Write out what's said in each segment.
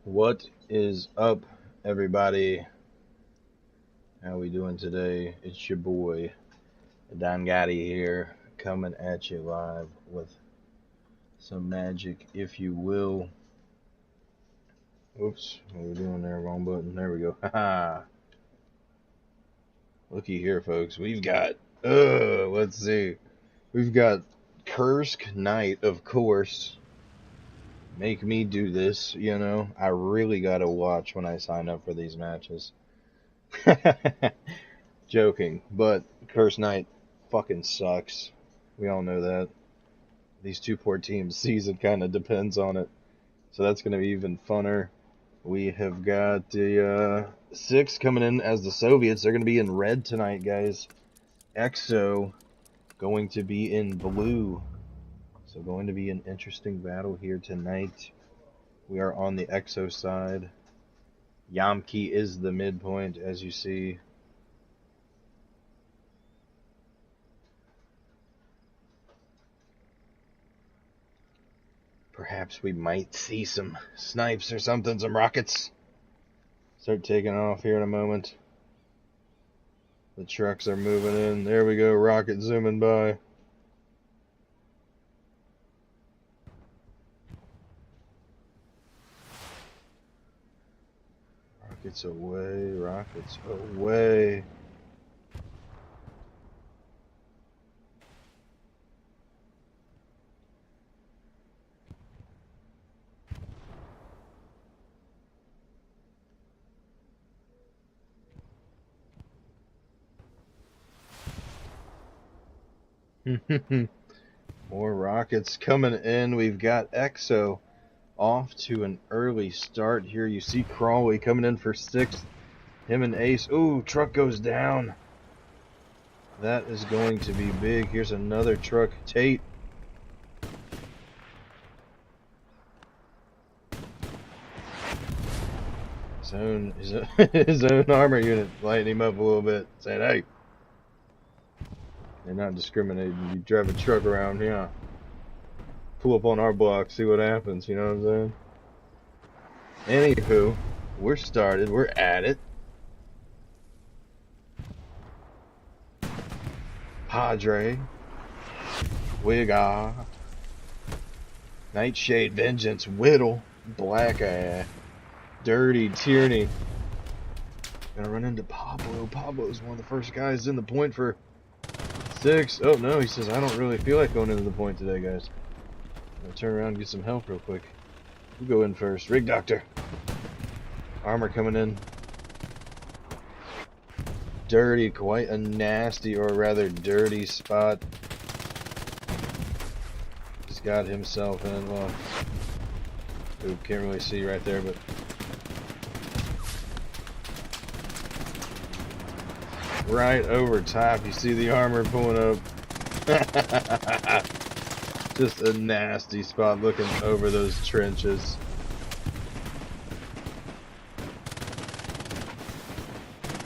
What is up, everybody? How we doing today? It's your boy Don Gotti here, coming at you live with some magic, if you will. Oops, what are we doing there? Wrong button. There we go. Haha. Looky here, folks. We've got, let's see. We've got Kursk Knight, of course. Make me do this, you know. I really gotta watch when I sign up for these matches. Joking, but Kursk Knight fucking sucks. We all know that. These two poor teams' season kind of depends on it. So that's going to be even funner. We have got the 6 coming in as the Soviets. They're going to be in red tonight, guys. EXO going to be in blue. So going to be an interesting battle here tonight. We are on the EXO side. Yamki is the midpoint, as you see. Perhaps we might see some snipes or something, some rockets. Start taking off here in a moment. The trucks are moving in. There we go, rocket zooming by. Rockets away, rockets away. More rockets coming in. We've got EXO off to an early start here. You see Crawley coming in for 6th. Him and Ace. Ooh, truck goes down. That is going to be big. Here's another truck. Tate. His own armor unit lighting him up a little bit, saying, hey, they're not discriminating. You drive a truck around, yeah. Pull up on our block, see what happens, you know what I'm saying? Anywho, we're started, we're at it. Padre, Wigga, Nightshade, Vengeance, Whittle, Black Eye, Dirty Tierney. Gonna run into Pablo. Pablo's one of the first guys in the point for 6. Oh no, he says, I don't really feel like going into the point today, guys. I'm gonna turn around and get some help real quick. You go in first. Rig Doctor. Armor coming in. Dirty, quite a nasty, or rather dirty spot. He's got himself in. Well, ooh, can't really see right there, but right over top, you see the armor pulling up. Just a nasty spot looking over those trenches.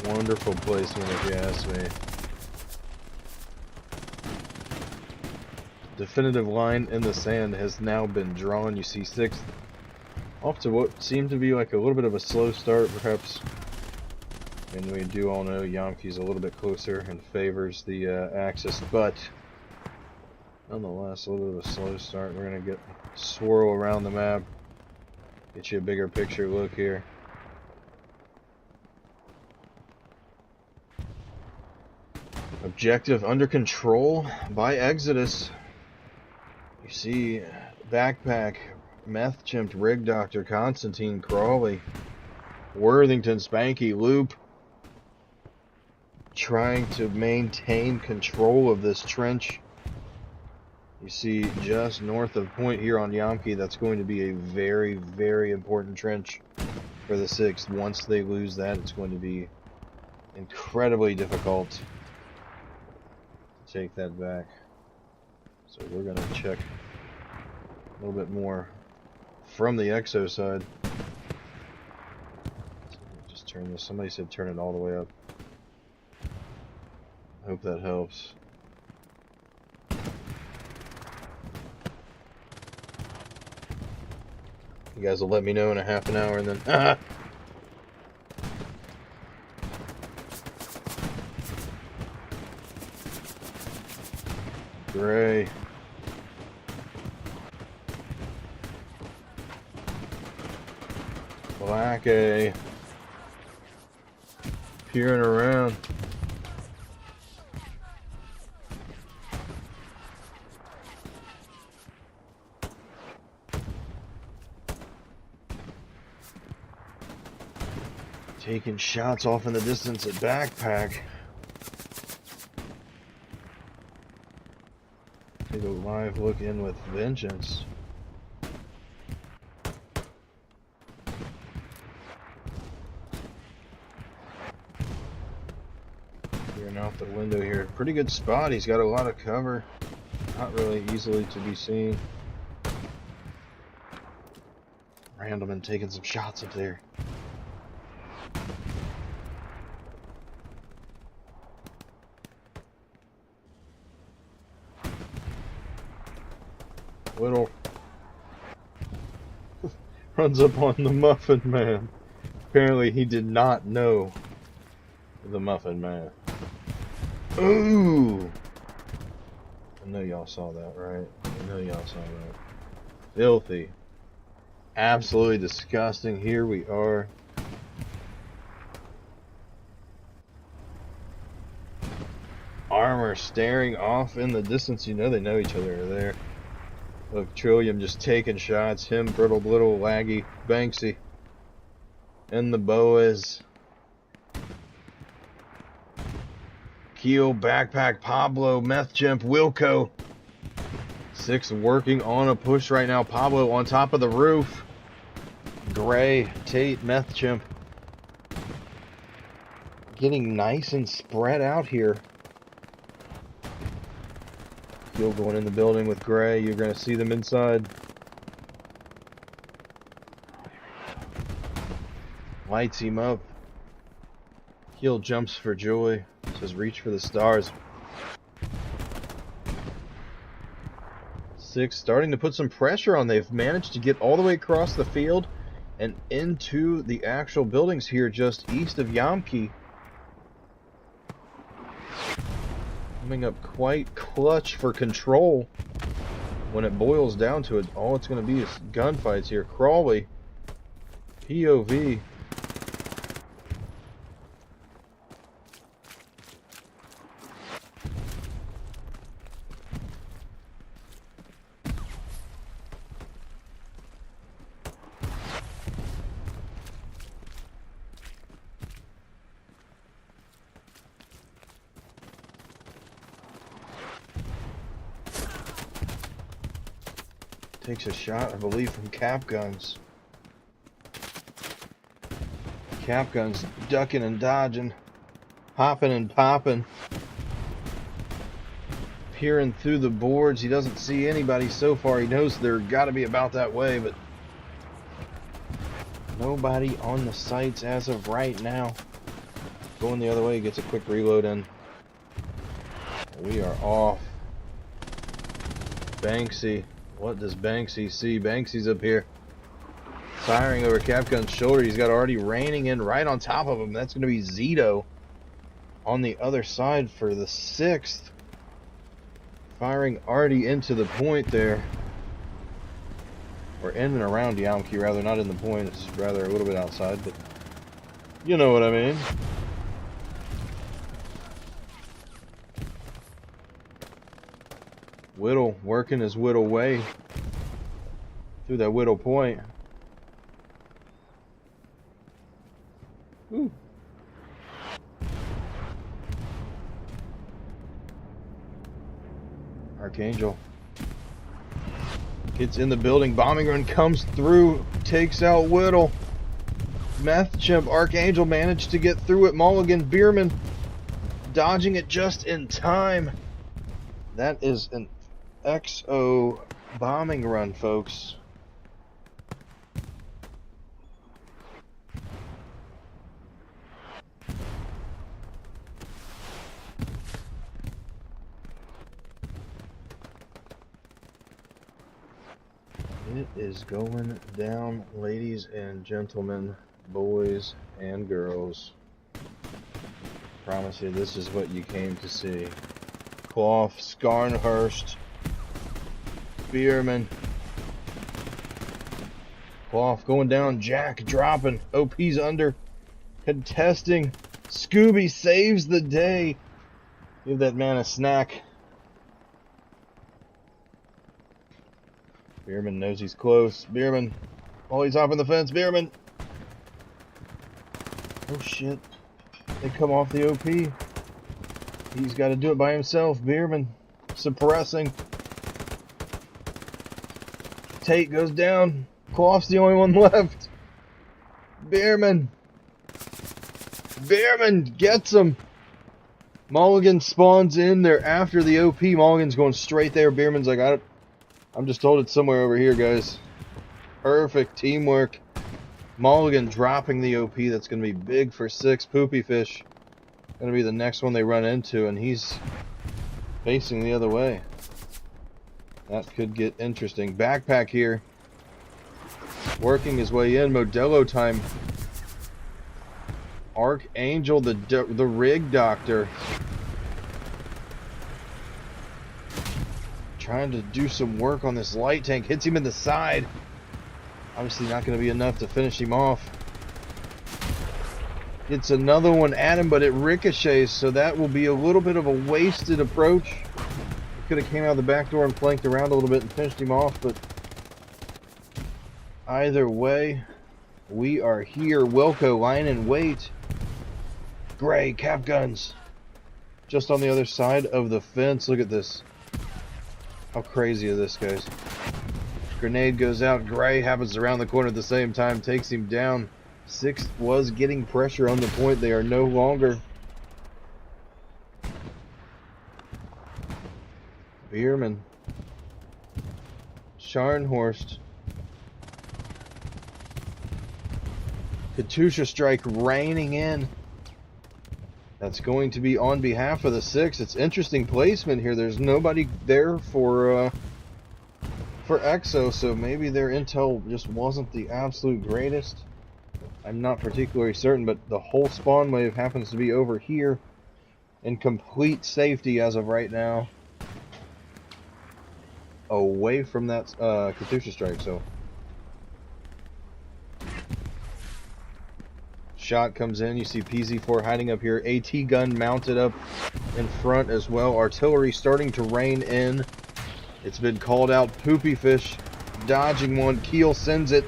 Wonderful placement, if you ask me. Definitive line in the sand has now been drawn. You see 6th. Off to what seemed to be like a little bit of a slow start, perhaps. And we do all know Yamki's a little bit closer and favors the Axis, but nonetheless, a little bit of a slow start. We're going to swirl around the map, get you a bigger picture look here. Objective under control by Exodus. You see Backpack, Meth Chimp, Rig Doctor, Constantine, Crawley, Worthington, Spanky, Loop, trying to maintain control of this trench. You see just north of point here on Yamki, that's going to be a very, very important trench for the 6th. Once they lose that, it's going to be incredibly difficult to take that back. So we're going to check a little bit more from the EXO side. Just turn this. Somebody said turn it all the way up. I hope that helps. You guys will let me know in a half an hour and then... Gray. Black A. Peering around. Taking shots off in the distance at backpack. Take a live look in with vengeance. Peering out the window here. Pretty good spot. He's got a lot of cover. Not really easily to be seen. Randleman taking some shots up there. Little runs up on the Muffin Man. Apparently he did not know the Muffin Man. Ooh! I know y'all saw that, right? I know y'all saw that. Filthy. Absolutely disgusting. Here we are. Armor staring off in the distance. You know they know each other are there. Look, Trillium just taking shots. Him, Brittle, Little, Laggy, Banksy. And the Boas. Keel, Backpack, Pablo, Meth Chimp, Wilco. 6 working on a push right now. Pablo on top of the roof. Gray, Tate, Meth Chimp. Getting nice and spread out here. Keel going in the building with Gray. You're going to see them inside. Lights him up. Keel jumps for joy. Says reach for the stars. 6 starting to put some pressure on. They've managed to get all the way across the field and into the actual buildings here just east of Yamki. Coming up quite clutch for control. When it boils down to it, all it's going to be is gunfights here. Crawley, POV. Takes a shot, I believe, from Cap Guns. Cap Guns ducking and dodging, hopping and popping. Peering through the boards. He doesn't see anybody so far. He knows they're got to be about that way, but nobody on the sights as of right now. Going the other way, gets a quick reload in. We are off. Banksy. What does Banksy see? Banksy's up here. Firing over Capgun's shoulder. He's got already raining in right on top of him. That's going to be Zito on the other side for the 6th. Firing already into the point there. Or in and around Yamki, rather. Not in the point. It's rather a little bit outside, but you know what I mean. Whittle working his Whittle way through that Whittle point. Ooh. Archangel gets in the building. Bombing run comes through, takes out Whittle. Meth Chimp, Archangel managed to get through it. Mulligan, Bierman dodging it just in time. That is an EXO bombing run, folks. It is going down, ladies and gentlemen, boys and girls. Promise you, this is what you came to see. Clough, Skarnhurst, Bierman. Clough going down, Jack dropping, OP's under, contesting. Scooby saves the day. Give that man a snack. Bierman knows he's close. Bierman. Oh, he's off on the fence. Bierman. Oh, shit. They come off the OP. He's got to do it by himself. Bierman suppressing. Tate goes down. Clough's the only one left. Bierman. Bierman gets him. Mulligan spawns in there after the OP. Mulligan's going straight there. Bierman's like, I'm just told it's somewhere over here, guys. Perfect teamwork. Mulligan dropping the OP. That's going to be big for 6. Poopy Fish going to be the next one they run into, and he's facing the other way. That could get interesting. Backpack here. Working his way in. Modelo time. Archangel, the rig doctor. Trying to do some work on this light tank. Hits him in the side. Obviously not going to be enough to finish him off. Gets another one at him, but it ricochets, so that will be a little bit of a wasted approach. Could have came out the back door and flanked around a little bit and finished him off, but either way, we are here. Wilco lying in wait. Gray, cap guns. Just on the other side of the fence. Look at this. How crazy is this, guys? Grenade goes out. Gray happens around the corner at the same time. Takes him down. 6 was getting pressure on the point. They are no longer. Bierman. Scharnhorst. Katusha strike raining in. That's going to be on behalf of the 6. It's interesting placement here. There's nobody there for EXO, so maybe their intel just wasn't the absolute greatest. I'm not particularly certain, but the whole spawn wave happens to be over here in complete safety as of right now. Away from that Katusha strike, so. Shot comes in. You see PZ4 hiding up here. AT gun mounted up in front as well. Artillery starting to rain in. It's been called out. Poopy Fish dodging one. Keel sends it.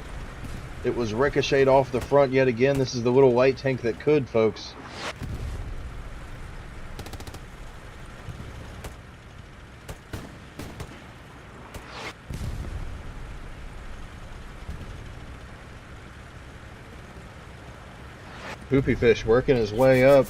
It was ricocheted off the front yet again. This is the little light tank that could, folks. Poopy Fish working his way up.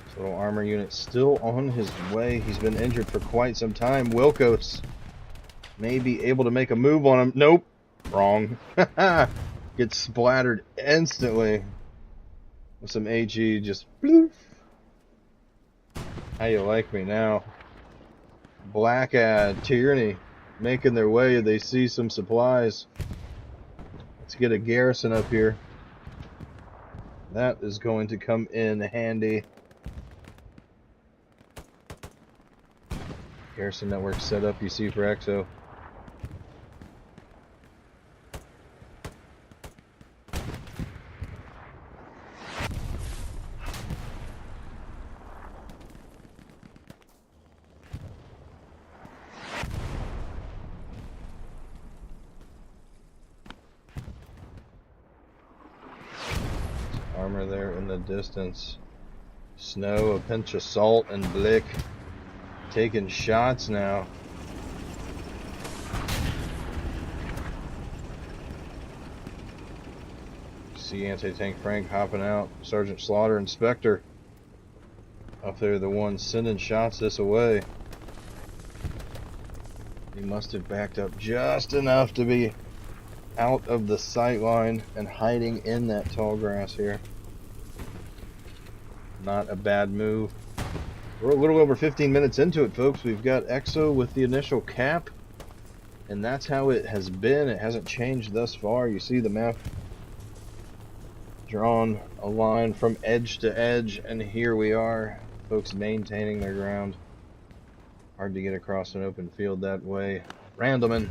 This little armor unit still on his way. He's been injured for quite some time. Wilkos may be able to make a move on him. Nope. Wrong. Gets splattered instantly with some AG. Just bloof. How you like me now? Blackad, Tyranny, making their way. They see some supplies. Let's get a garrison up here. That is going to come in handy. Garrison network set up, you see, for EXO. Armor there in the distance. Snow, a pinch of salt, and Blick taking shots now. See anti-tank Frank hopping out. Sergeant Slaughter and Spectre up there, the ones sending shots this away. He must have backed up just enough to be out of the sight line and hiding in that tall grass here. Not a bad move. We're a little over 15 minutes into it, folks. We've got EXO with the initial cap, and that's how it has been. It hasn't changed thus far. You see the map drawn a line from edge to edge, and here we are, folks maintaining their ground. Hard to get across an open field that way. Randleman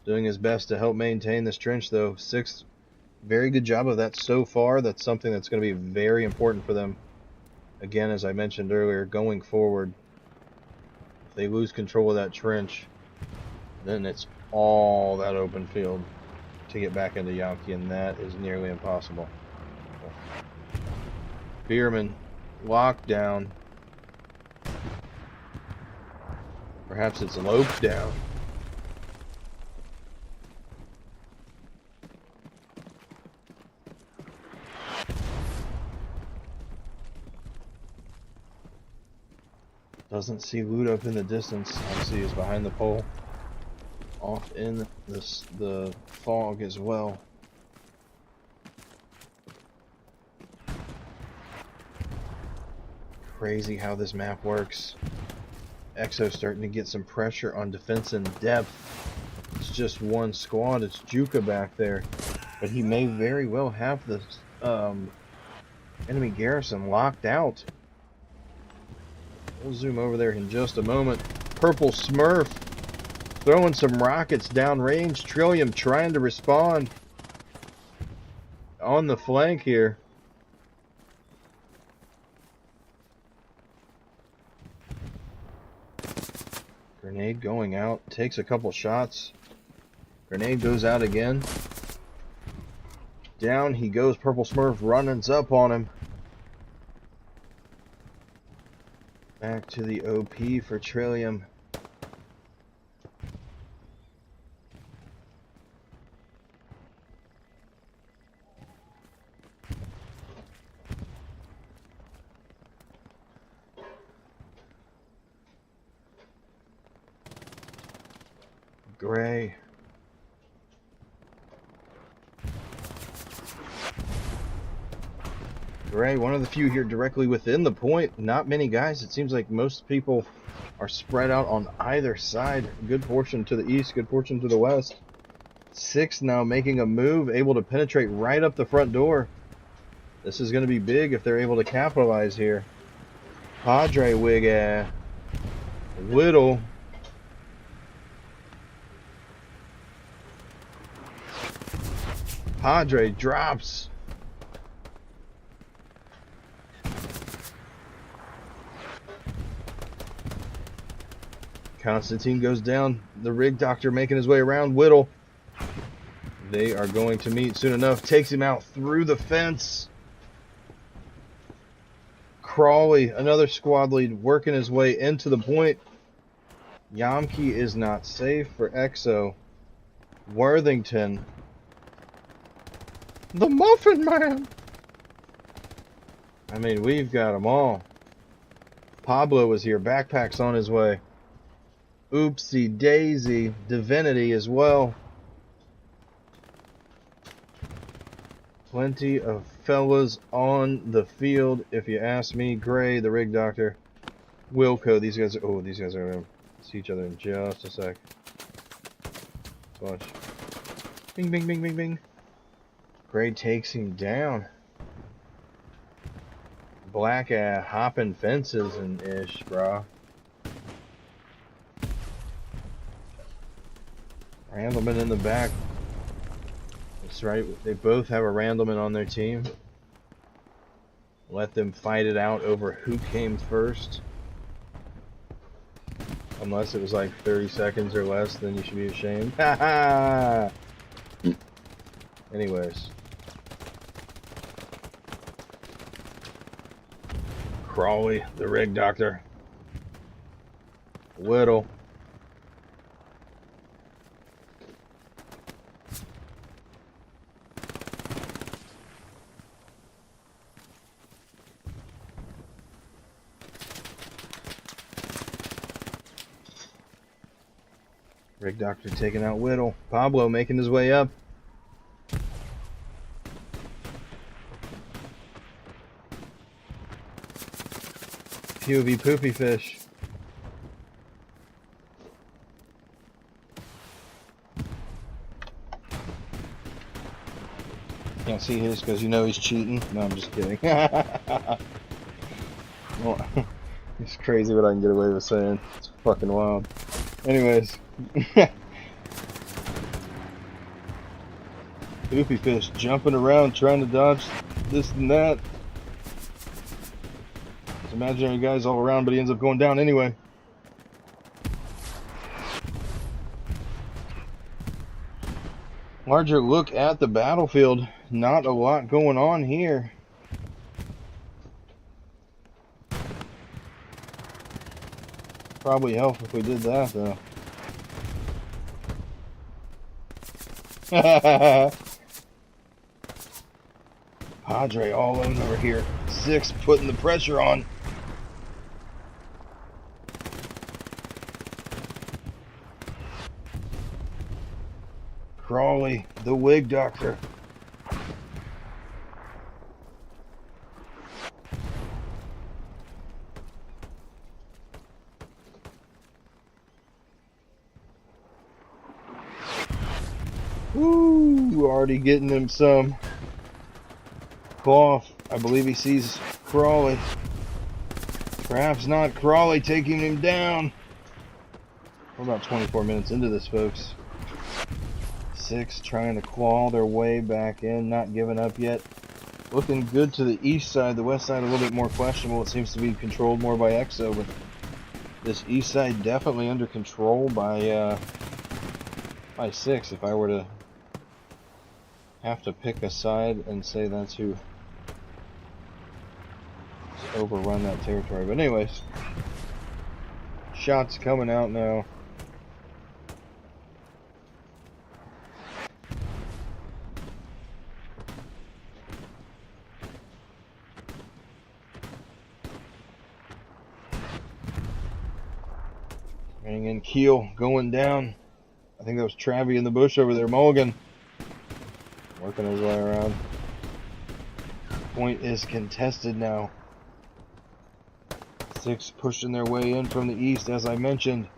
doing his best to help maintain this trench, though. Sixth, very good job of that so far. That's something that's going to be very important for them. Again, as I mentioned earlier, going forward, if they lose control of that trench, then it's all that open field to get back into Yankee, and that is nearly impossible. Bierman locked down. Perhaps it's loped down. Doesn't see loot up in the distance. I see is behind the pole. Off in the fog as well. Crazy how this map works. EXO starting to get some pressure on defense in depth. It's just one squad. It's Juka back there, but he may very well have the enemy garrison locked out. We'll zoom over there in just a moment. Purple Smurf throwing some rockets downrange. Trillium trying to respond on the flank here. Grenade going out. Takes a couple shots. Grenade goes out again. Down he goes. Purple Smurf runnings up on him. Back to the OP for Trillium. Gray. Gray, one of the few here directly within the point. Not many guys. It seems like most people are spread out on either side. Good portion to the east, good portion to the west. Six now making a move, able to penetrate right up the front door. This is going to be big if they're able to capitalize here. Padre Wig, Whittle. Padre drops. Constantine goes down. The rig doctor making his way around. Whittle. They are going to meet soon enough. Takes him out through the fence. Crawley, another squad lead, working his way into the point. Yamki is not safe for EXO. Worthington. The Muffin Man. I mean, we've got them all. Pablo is here. Backpack's on his way. Oopsie daisy. Divinity as well. Plenty of fellas on the field, if you ask me. Gray, the rig doctor. Wilco, these guys are... Oh, these guys are going to see each other in just a sec. Let's watch. Bing, bing, bing, bing, bing. Gray takes him down. Black hopping fences and ish, brah. Randleman in the back. That's right, they both have a Randleman on their team. Let them fight it out over who came first. Unless it was like 30 seconds or less, then you should be ashamed. Ha ha! Anyways. Crawley, the rig doctor. Whittle. Rig doctor taking out Whittle. Pablo making his way up. POV poopy fish. Can't see his because you know he's cheating. No, I'm just kidding. Well, it's crazy what I can get away with saying. It's fucking wild. Anyways. Poopy fish jumping around trying to dodge this and that. There's imaginary guys all around, but he ends up going down anyway. Larger look at the battlefield. Not a lot going on here. Probably help if we did that though. Padre all over here. 6 putting the pressure on. Crawley, the wig doctor. Woo! Already getting him some cloth. I believe he sees Crawley. Perhaps not. Crawley taking him down. We're about 24 minutes into this, folks. 6 trying to claw their way back in, not giving up yet. Looking good to the east side. The west side a little bit more questionable. It seems to be controlled more by EXO, but this east side definitely under control by 6. If I were to have to pick a side and say that's who overrun that territory. But anyways, shots coming out now. Hanging Keel going down. I think that was Travie in the bush over there. Mulligan working his way around. Point is contested now. 6 pushing their way in from the east, as I mentioned.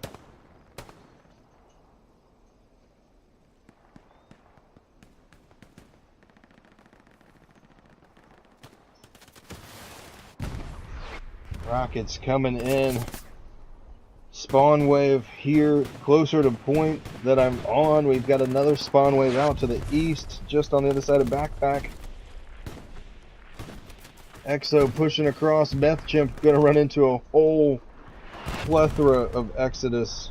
Rockets coming in. Spawn wave here closer to point that I'm on. We've got another spawn wave out to the east, just on the other side of Backpack. EXO pushing across. Meth Chimp gonna run into a whole plethora of Exodus.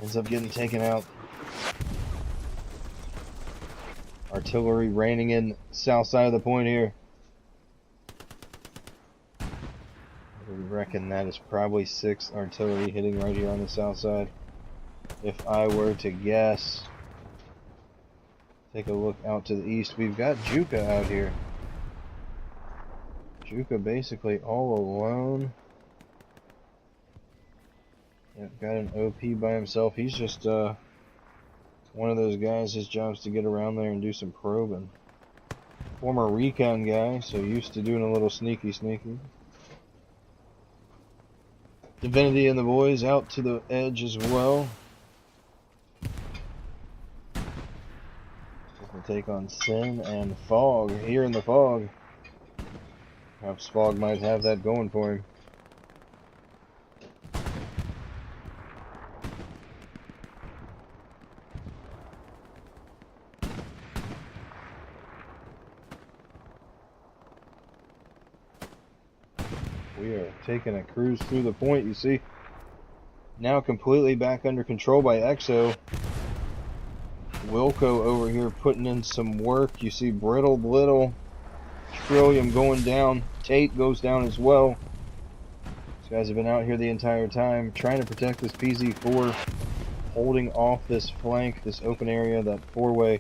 Ends up getting taken out. Artillery raining in south side of the point here. We reckon that is probably 6 artillery hitting right here on the south side. If I were to guess. Take a look out to the east. We've got Juka out here. Juka basically all alone. Yep, got an OP by himself. He's just one of those guys. His job's to get around there and do some probing. Former recon guy, so used to doing a little sneaky. Divinity and the boys out to the edge as well. We'll take on Sin and Fog here in the fog. Perhaps Fog might have that going for him. We are taking a cruise through the point, you see. Now completely back under control by EXO. Wilco over here putting in some work. You see Brittle Blittle, Trillium going down. Tate goes down as well. These guys have been out here the entire time trying to protect this PZ4, holding off this flank, this open area, that 4-way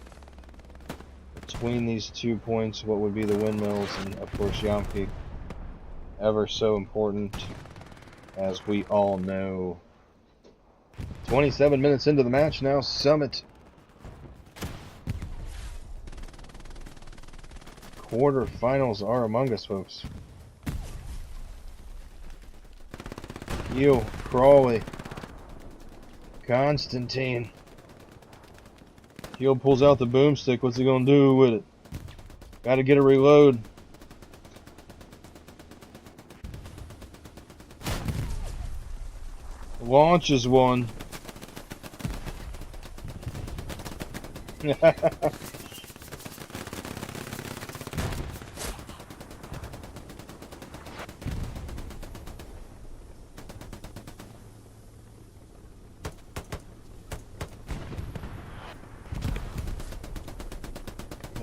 between these 2 points, what would be the windmills, and of course Yampi. Ever so important, as we all know. 27 minutes into the match now. Summit quarterfinals are among us, folks. Heal, Crawley, Constantine. Heal pulls out the boomstick. What's he gonna do with it? Gotta get a reload. Launches one.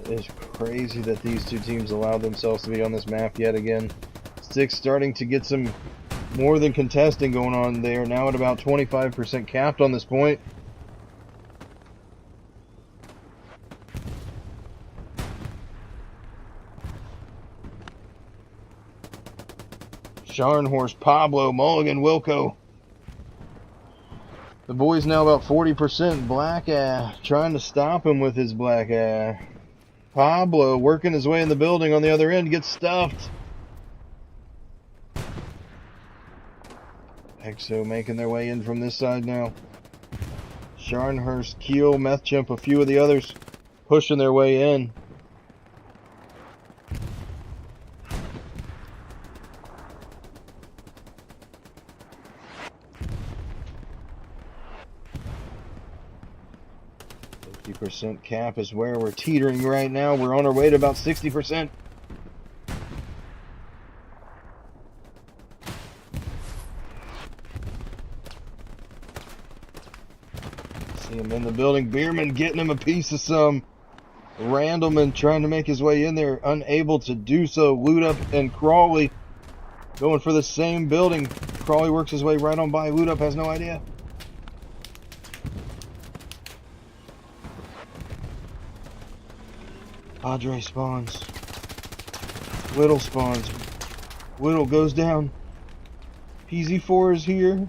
It's crazy that these two teams allowed themselves to be on this map yet again. Six starting to get some more than contesting going on. They are now at about 25% capped on this point. Scharnhorst, Pablo, Mulligan, Wilco. The boy's now about 40%. Black trying to stop him with his black Pablo working his way in the building on the other end, gets stuffed. EXO making their way in from this side now. Scharnhorst, Keel, Methchimp, a few of the others pushing their way in. % cap is where we're teetering right now. We're on our way to about 60%. See him in the building. Bierman getting him a piece of some. Randleman trying to make his way in there, unable to do so. Loot Up and Crawley going for the same building. Crawley works his way right on by. Loot Up has no idea. Padre spawns. Whittle spawns. Whittle goes down. PZ4 is here.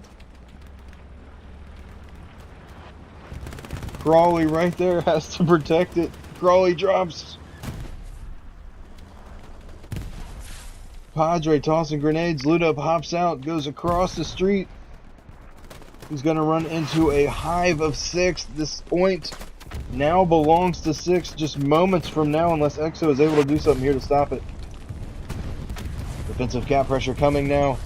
Crawley right there has to protect it. Crawley drops. Padre tossing grenades. Loot Up hops out, goes across the street. He's going to run into a hive of 6. This point now belongs to 6 just moments from now, unless EXO is able to do something here to stop it. Defensive cap pressure coming now.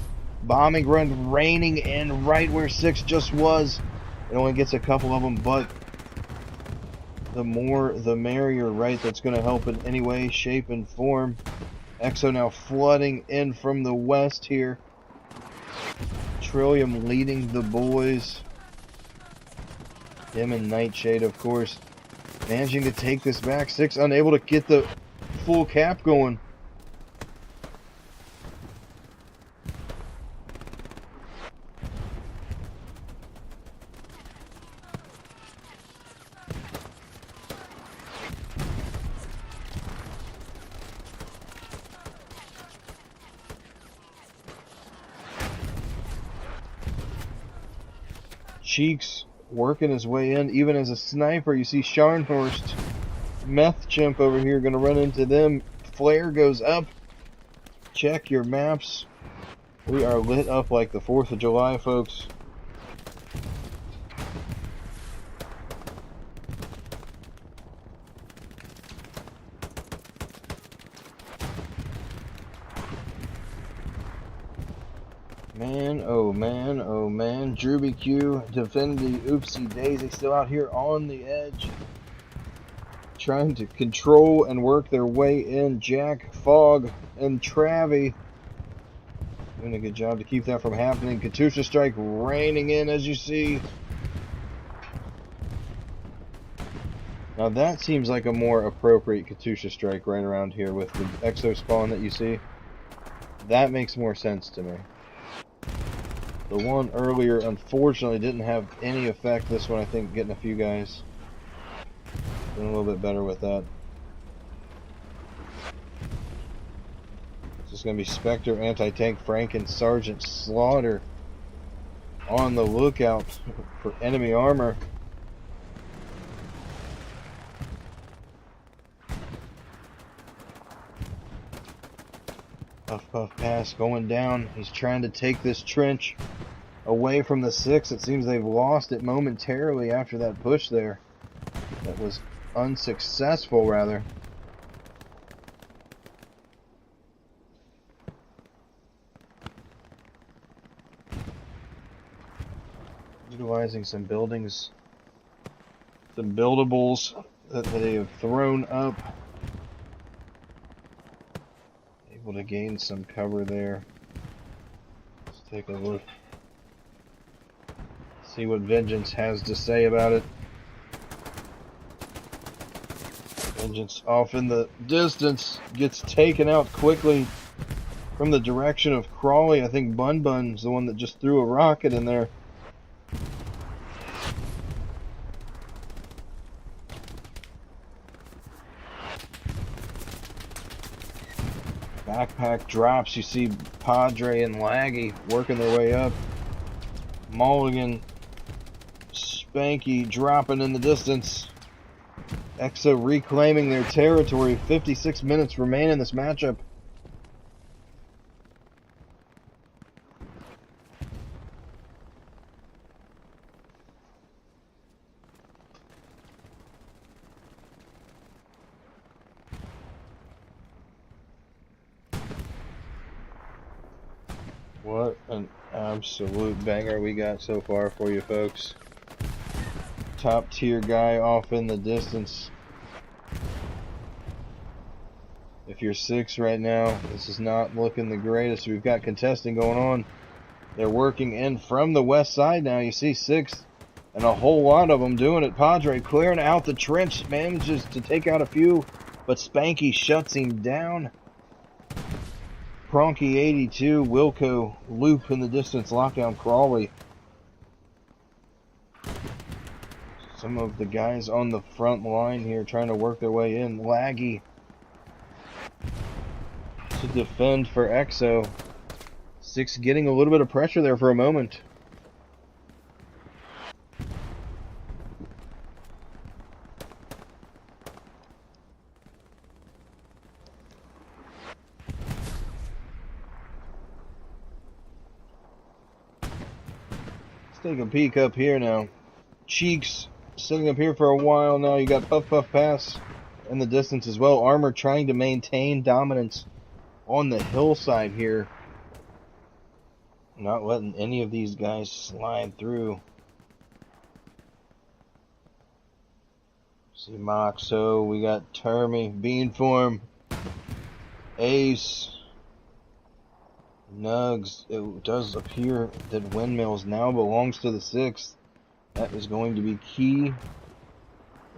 Bombing run raining in right where 6 just was. It only gets a couple of them, but the more the merrier, right? That's going to help in any way, shape, and form. EXO now flooding in from the west here. Trillium leading the boys. Him and Nightshade, of course, managing to take this back. 6 unable to get the full cap going. Cheeks working his way in, even as a sniper. You see Scharnhorst, Methchimp over here, going to run into them. Flare goes up. Check your maps. We are lit up like the 4th of July, folks. Man, oh man, oh man. Drewby Q, Defendi, Oopsie Daisy still out here on the edge. Trying to control and work their way in. Jack, Fog, and Travie doing a good job to keep that from happening. Katusha Strike raining in, as you see. Now that seems like a more appropriate Katusha Strike right around here with the EXO spawn that you see. That makes more sense to me. The one earlier, unfortunately, didn't have any effect. This one, I think, getting a few guys. Doing a little bit better with that. This is going to be Spectre, Anti-Tank, Frank, and Sergeant Slaughter on the lookout for enemy armor. Puff puff pass going down. He's trying to take this trench away from the 6. It seems they've lost it momentarily after that push there. That was unsuccessful, rather. Utilizing some buildings, some buildables that they have thrown up. Able to gain some cover there. Let's take a look. See what Vengeance has to say about it. Vengeance off in the distance, gets taken out quickly from the direction of Crawley. I think Bun Bun's the one that just threw a rocket in there. Backpack drops. You see Padre and Laggy working their way up. Mulligan, Spanky dropping in the distance. EXO reclaiming their territory. 56 minutes remain in this matchup. What an absolute banger we got so far for you folks. Top tier guy off in the distance. If you're 6 right now, this is not looking the greatest. We've got contesting going on. They're working in from the west side now. You see 6 and a whole lot of them doing it. Padre clearing out the trench, manages to take out a few, but Spanky shuts him down. Pronky 82, Wilco, Loop in the distance, lockdown Crawley. Some of the guys on the front line here trying to work their way in. Laggy to defend for EXO. 6 getting a little bit of pressure there for a moment. Take a peek up here now. Cheeks sitting up here for a while now. You got Puff Puff Pass in the distance as well. Armor trying to maintain dominance on the hillside here. Not letting any of these guys slide through. See Moxo, we got Termy, Beanform, Ace, Nugs. It does appear that Windmills now belongs to the 6th. That is going to be key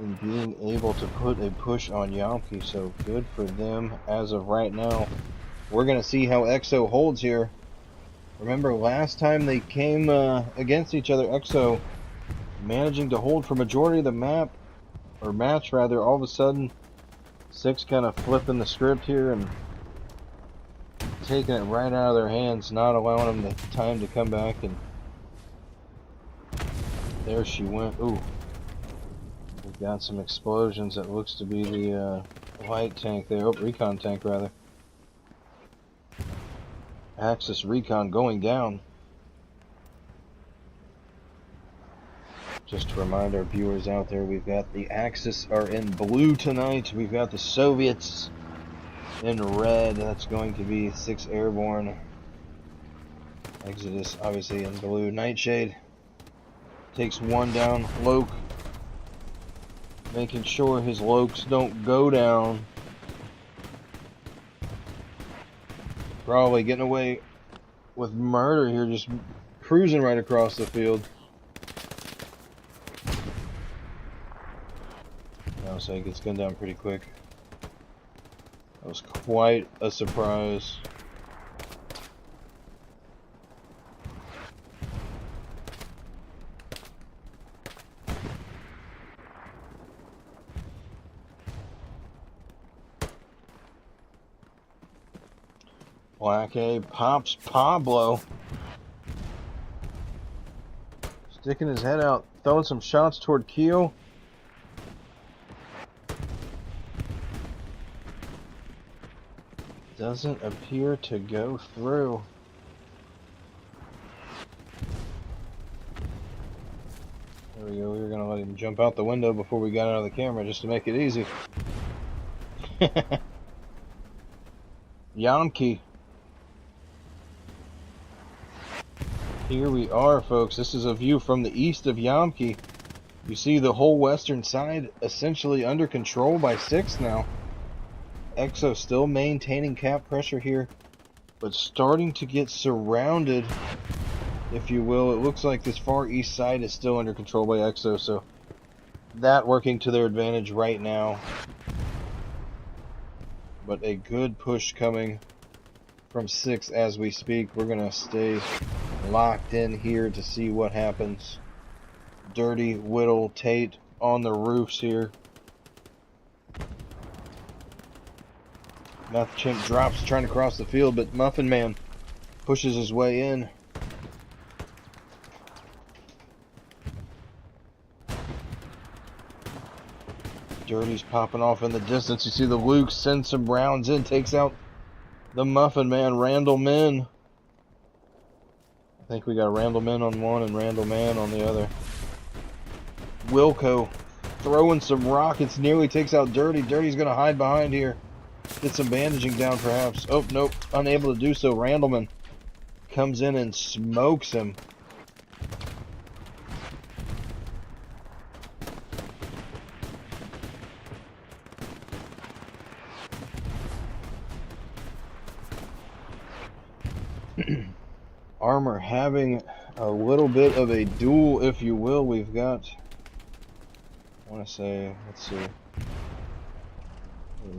in being able to put a push on Yampi, so good for them as of right now. We're going to see how EXO holds here. Remember last time they came against each other, EXO managing to hold for majority of the map, or match rather. All of a sudden 6 kind of flipping the script here and taking it right out of their hands, not allowing them the time to come back, and there she went. Ooh, we've got some explosions. That looks to be the light tank there. Oh, recon tank rather. Axis recon going down. Just to remind our viewers out there, we've got the Axis are in blue tonight. We've got the Soviets in red. That's going to be 6 Airborne. Exodus obviously in blue. Nightshade takes 1 down. Loke making sure his Lokes don't go down. Probably getting away with murder here, just cruising right across the field. Now so he gets gunned down pretty quick. That was quite a surprise. Black A pops Pablo. Sticking his head out, throwing some shots toward Keel. doesn't appear to go through. There we go. We were going to let him jump out the window before we got out of the camera just to make it easy. Yamki. Here we are, folks. This is a view from the east of Yamki. You see the whole western side essentially under control by 6 now. EXO still maintaining cap pressure here, but starting to get surrounded, if you will. It looks like this far east side is still under control by EXO, so that working to their advantage right now. But a good push coming from 6 as we speak. We're going to stay locked in here to see what happens. Dirty, Whittle, Tate on the roofs here. Meth Chimp drops trying to cross the field, but Muffin Man pushes his way in. Dirty's popping off in the distance. You see the Luke sends some rounds in, takes out the Muffin Man, Randall Min. I think we got Randall Min on one and Randall Man on the other. Wilco throwing some rockets, nearly takes out Dirty. Dirty's going to hide behind here. Get some bandaging down perhaps. Oh, nope. Unable to do so. Randleman comes in and smokes him. Armor having a little bit of a duel, if you will. We've got, I want to say, let's see. There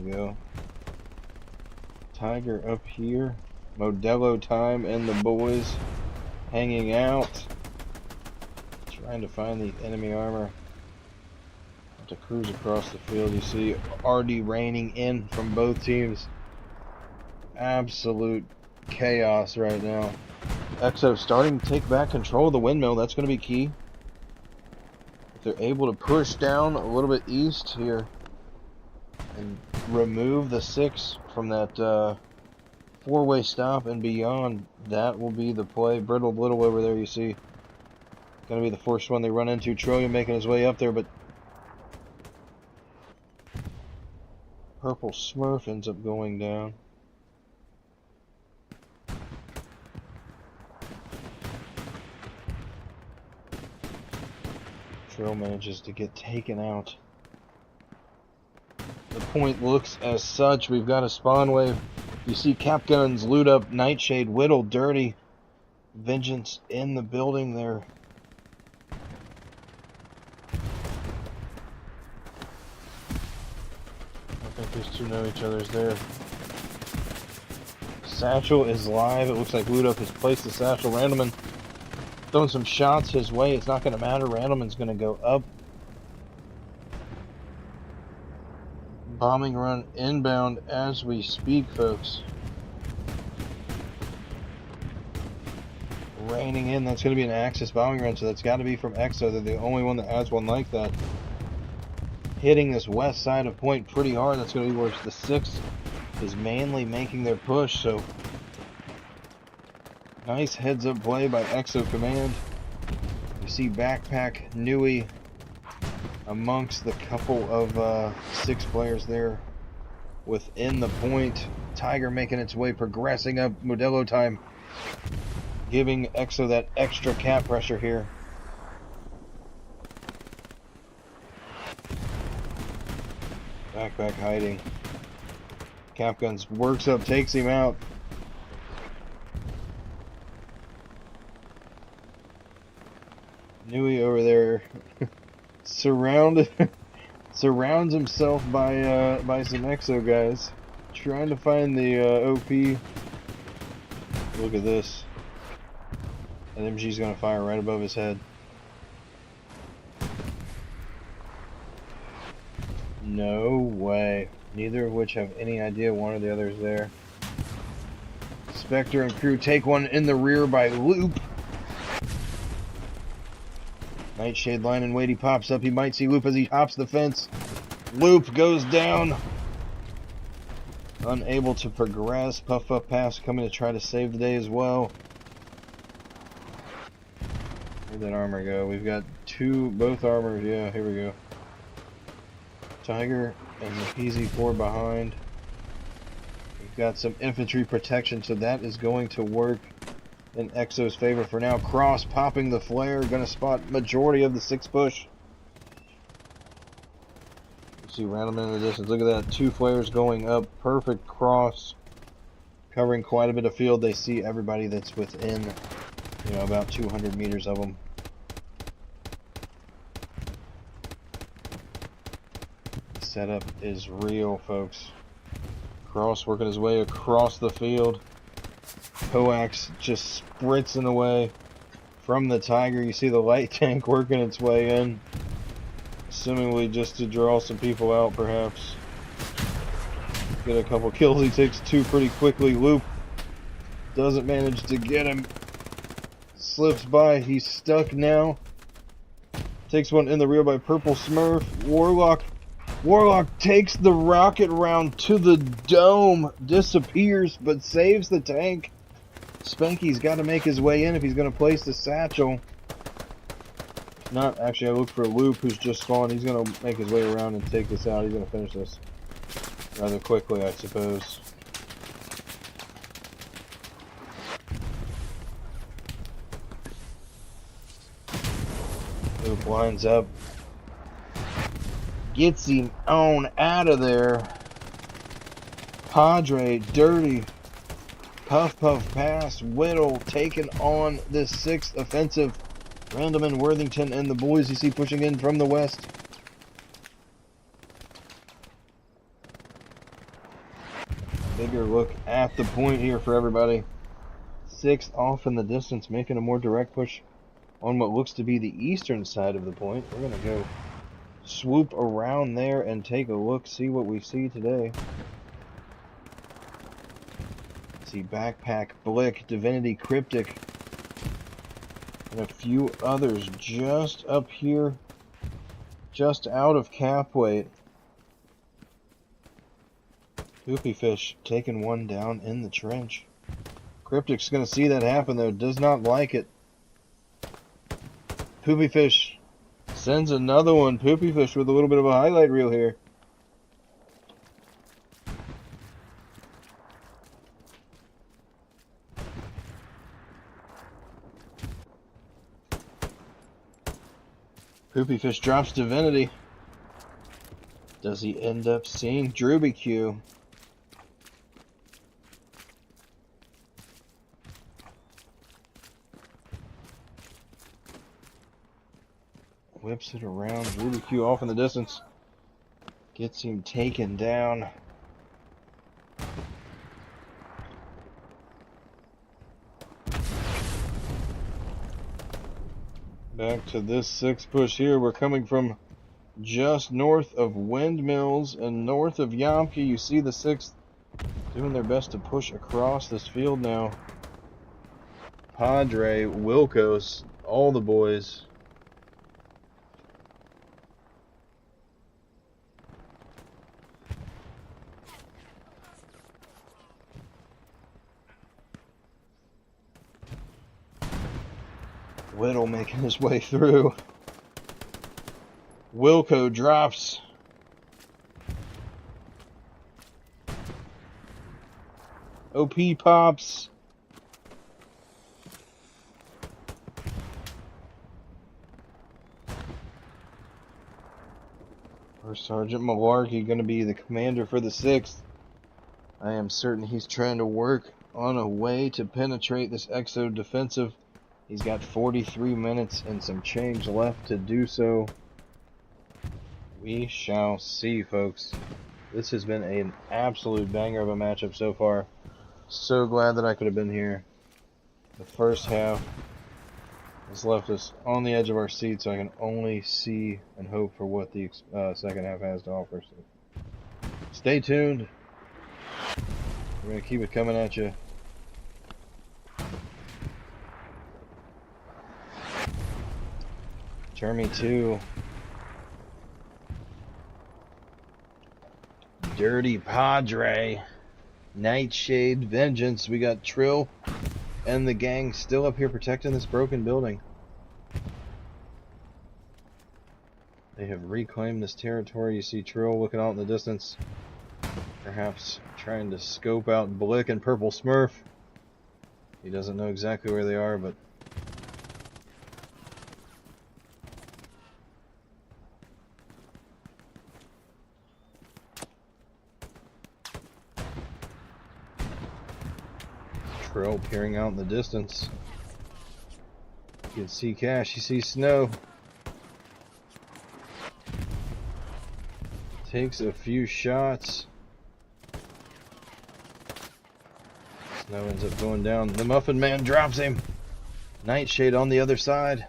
we go. Tiger up here. Modelo Time and the boys hanging out. Trying to find the enemy armor. Have to cruise across the field. You see RD raining in from both teams. Absolute chaos right now. EXO starting to take back control of the windmill. That's going to be key. If they're able to push down a little bit east here and remove the 6 from that four-way stop and beyond, that will be the play. Brittle Little over there, you see. Going to be the first one they run into. Trillium making his way up there, but Purple Smurf ends up going down. Trill manages to get taken out. The point looks as such. We've got a spawn wave. You see Cap Guns loot up Nightshade, Whittle, Dirty, Vengeance in the building there. I think these two know each other's there. Satchel is live. It looks like Loot Up has placed the Satchel. Randleman throwing some shots his way. It's not going to matter. Randleman's going to go up. Bombing run inbound as we speak, folks. Raining in. That's going to be an Axis bombing run, so that's got to be from EXO. They're the only one that has one like that. Hitting this west side of point pretty hard. That's going to be where the 6 is mainly making their push, so nice heads-up play by EXO Command. You see Backpack Nui amongst the couple of 6 players there within the point. Tiger making its way, progressing up. Modelo Time giving EXO that extra cap pressure here. Backpack hiding. Cap Guns works up, takes him out. Nui over there surrounds himself by some EXO guys, trying to find the OP. Look at this. An MG's gonna fire right above his head. No way. Neither of which have any idea one or the other is there. Spectre and crew take one in the rear by Loop. Nightshade line and wait, he pops up. He might see Loop as he hops the fence. Loop goes down. unable to progress. Puff Puff Pass coming to try to save the day as well. Where'd that armor go? We've got both armors. Yeah, here we go. Tiger and Mahizi 4 behind. We've got some infantry protection, so that is going to work in EXO's favor for now. Cross popping the flare, gonna spot majority of the 6 push. You see Randleman in the distance. Look at that, 2 flares going up. Perfect cross, covering quite a bit of field. They see everybody that's within, about 200 meters of them. The setup is real, folks. Cross working his way across the field. Coax just spritzing away from the Tiger. You see the light tank working its way in, assumingly just to draw some people out, perhaps. Get a couple kills. He takes 2 pretty quickly. Loop doesn't manage to get him. Slips by. He's stuck now. Takes one in the rear by Purple Smurf. Warlock takes the rocket round to the dome. Disappears, but saves the tank. Spanky's got to make his way in if he's going to place the satchel. Not actually, I look for Loop, who's just spawned. He's going to make his way around and take this out. He's going to finish this rather quickly, I suppose. Loop lines up. Gets him on out of there. Padre, dirty. Puff Puff Pass. Whittle taking on this 6th offensive. Randleman, Worthington, and the boys you see pushing in from the west. Bigger look at the point here for everybody. 6th off in the distance, making a more direct push on what looks to be the eastern side of the point. We're going to go swoop around there and take a look, see what we see today. See Backpack, Blick, Divinity, Cryptic, and a few others just up here, just out of cap weight. Poopy Fish taking one down in the trench. Cryptic's going to see that happen though, does not like it. Poopy Fish sends another one. Poopy Fish with a little bit of a highlight reel here. Poopy Fish drops Divinity. Does he end up seeing Drooby Q? Whips it around. Drooby Q off in the distance. Gets him taken down. Back to this 6 push here. We're coming from just north of Windmills and north of Yamka. You see the 6th doing their best to push across this field now. Padre, Wilkos, all the boys. Whittle making his way through. Wilco drops. OP pops. First Sergeant Malarkey going to be the commander for the 6th. I am certain he's trying to work on a way to penetrate this EXO defensive. He's got 43 minutes and some change left to do so. We shall see, folks. This has been an absolute banger of a matchup so far. So glad that I could have been here. The first half has left us on the edge of our seat, so I can only see and hope for what the second half has to offer. So stay tuned. We're going to keep it coming at you. Jeremy 2. Dirty Padre. Nightshade Vengeance. We got Trill and the gang still up here protecting this broken building. They have reclaimed this territory. You see Trill looking out in the distance, perhaps trying to scope out Blick and Purple Smurf. He doesn't know exactly where they are, but Trill peering out in the distance. You can see Cash, you see Snow. Takes a few shots. Snow ends up going down. The Muffin Man drops him. Nightshade on the other side.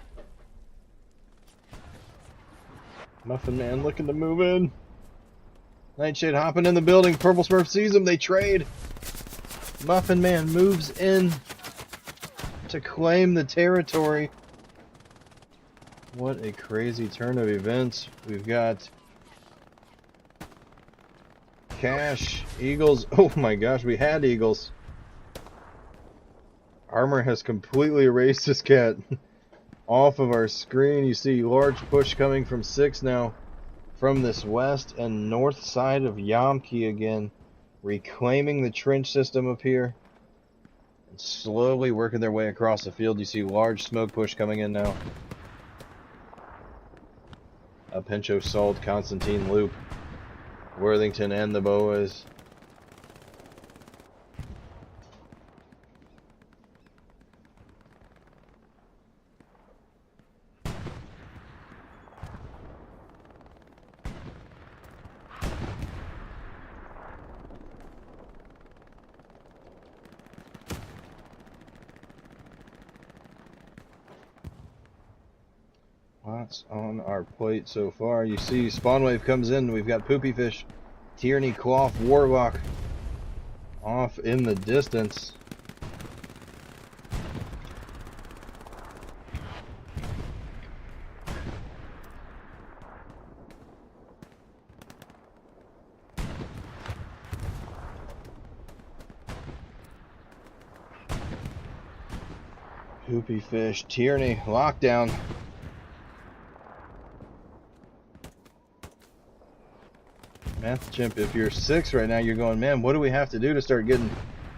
Muffin Man looking to move in. Nightshade hopping in the building. Purple Smurf sees him. They trade. Muffin Man moves in to claim the territory. What a crazy turn of events. We've got Cash, Eagles. Oh my gosh, we had Eagles. Armor has completely erased this cat off of our screen. You see large push coming from 6 now from this west and north side of Yamki again, reclaiming the trench system up here and slowly working their way across the field. You see large smoke push coming in now. A Pincho Salt, Constantine Loop, Worthington and the Boas. Lots on our plate so far. You see Spawn Wave comes in. We've got Poopy Fish, Tyranny, Cloth, Warlock off in the distance. Poopy Fish, Tyranny, Lockdown. Math Chimp, if you're 6 right now, you're going, man, what do we have to do to start getting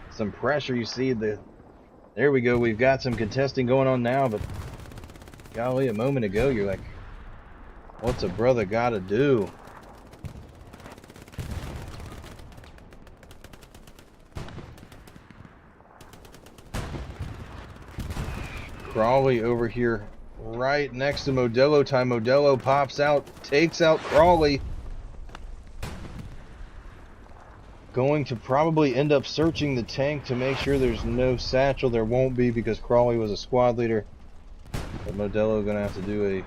some pressure? You see there we go, we've got some contesting going on now, but golly, a moment ago, you're like, what's a brother gotta do? Crawley over here, right next to Modelo time. Modelo pops out, takes out Crawley. Going to probably end up searching the tank to make sure there's no satchel. There won't be because Crawley was a squad leader. But Modelo gonna have to do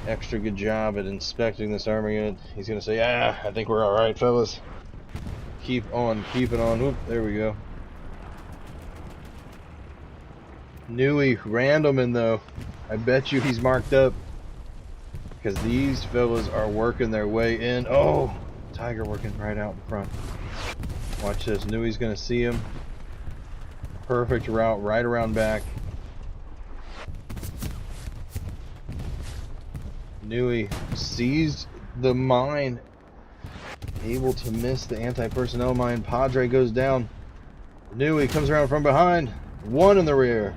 a extra good job at inspecting this armor unit. He's gonna say, I think we're alright, fellas. Keep on keeping on. Whoop, there we go. Nui Randomman though, I bet you he's marked up because these fellas are working their way in. Oh, Tiger working right out in front. Watch this. Nui's gonna see him. Perfect route right around back. Nui seized the mine, able to miss the anti-personnel mine. Padre goes down. Nui comes around from behind. 1 in the rear.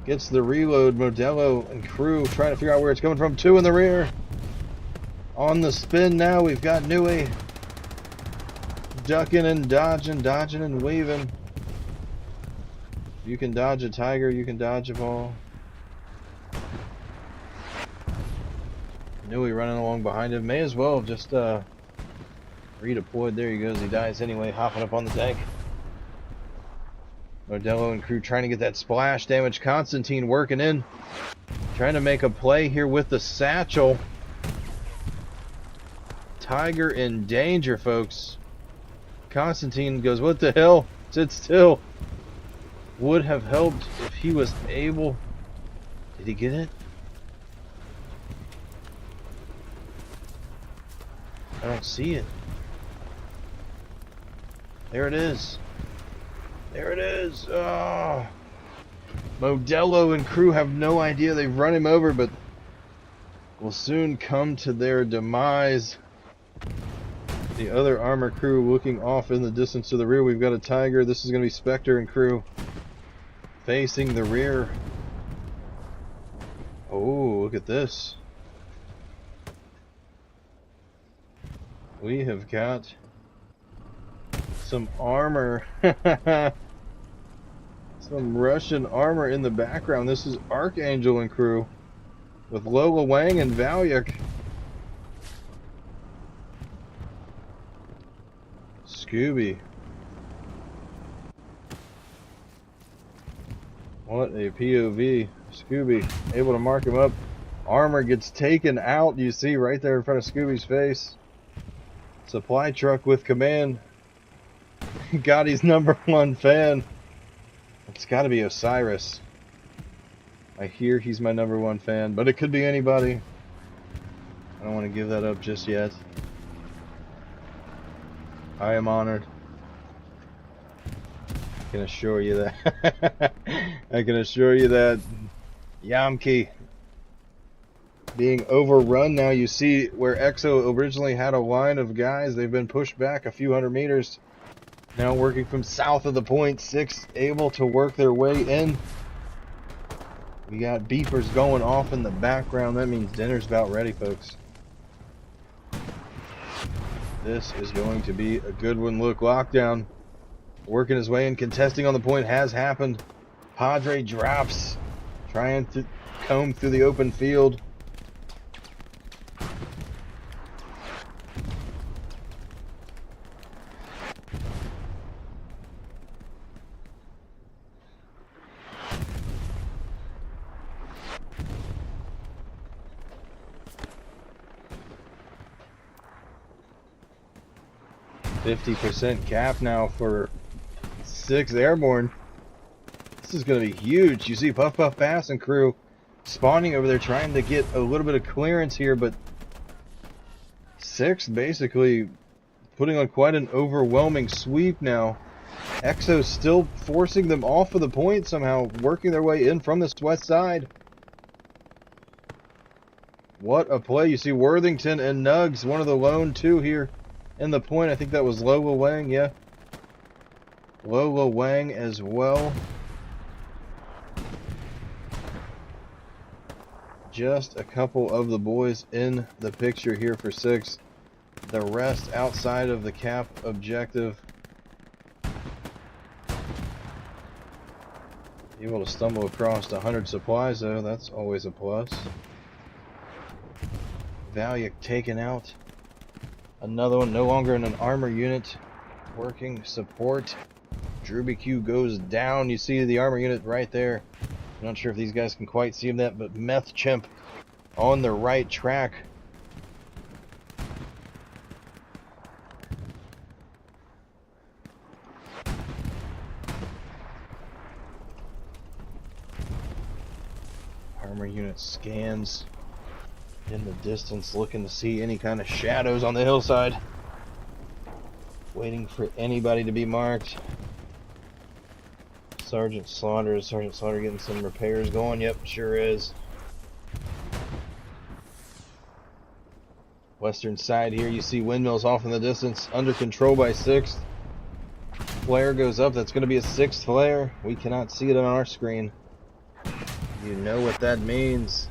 Gets the reload. Modelo and crew trying to figure out where it's coming from. 2 in the rear. On the spin now, we've got Nui ducking and dodging, dodging and waving. You can dodge a tiger, you can dodge a ball. Nui running along behind him. May as well have just redeployed. There he goes. He dies anyway, hopping up on the tank. Modelo and crew trying to get that splash damage. Constantine working in. Trying to make a play here with the satchel. Tiger in danger, folks. Constantine goes, what the hell? Sit still. Would have helped if he was able. Did he get it? I don't see it. There it is. There it is. Oh. Modelo and crew have no idea. They've run him over, but will soon come to their demise. The other armor crew looking off in the distance to the rear. We've got a Tiger. This is going to be Spectre and crew facing the rear. Oh, look at this. We have got some armor. Some Russian armor in the background. This is Archangel and crew with Lola Wang and Valyuk. Scooby. What a POV. Scooby able to mark him up. Armor gets taken out, you see right there in front of Scooby's face. Supply truck with command. Gotti's #1 fan. It's got to be Osiris. I hear he's my #1 fan, but it could be anybody. I don't want to give that up just yet. I am honored. I can assure you that. I can assure you that. Yamki being overrun now. You see where EXO originally had a line of guys. They've been pushed back a few hundred meters. Now working from south of the point. 6 able to work their way in. We got beepers going off in the background. That means dinner's about ready, folks. This is going to be a good one. Look, lockdown working his way in. Contesting on the point has happened. Padre drops, trying to comb through the open field. %50 cap now for 6 airborne. This is going to be huge. You see Puff Puff Pass and crew spawning over there trying to get a little bit of clearance here, but 6 basically putting on quite an overwhelming sweep now. EXO still forcing them off of the point somehow, working their way in from this west side. What a play. You see Worthington and Nugs, one of the lone 2 here in the point. I think that was Lola Wang, yeah. Lola Wang as well. Just a couple of the boys in the picture here for 6. The rest outside of the cap objective. Able to stumble across 100 supplies though, that's always a plus. Valyuk taken out. Another one, no longer in an armor unit. Working support. DrewBQ goes down. You see the armor unit right there. I'm not sure if these guys can quite see that, but Meth Chimp on the right track. Armor unit scans in the distance, looking to see any kind of shadows on the hillside. Waiting for anybody to be marked. Sergeant Slaughter. Is Sergeant Slaughter getting some repairs going? Yep, sure is. Western side here, you see windmills off in the distance, under control by 6th. Flare goes up. That's going to be a 6th flare. We cannot see it on our screen. You know what that means.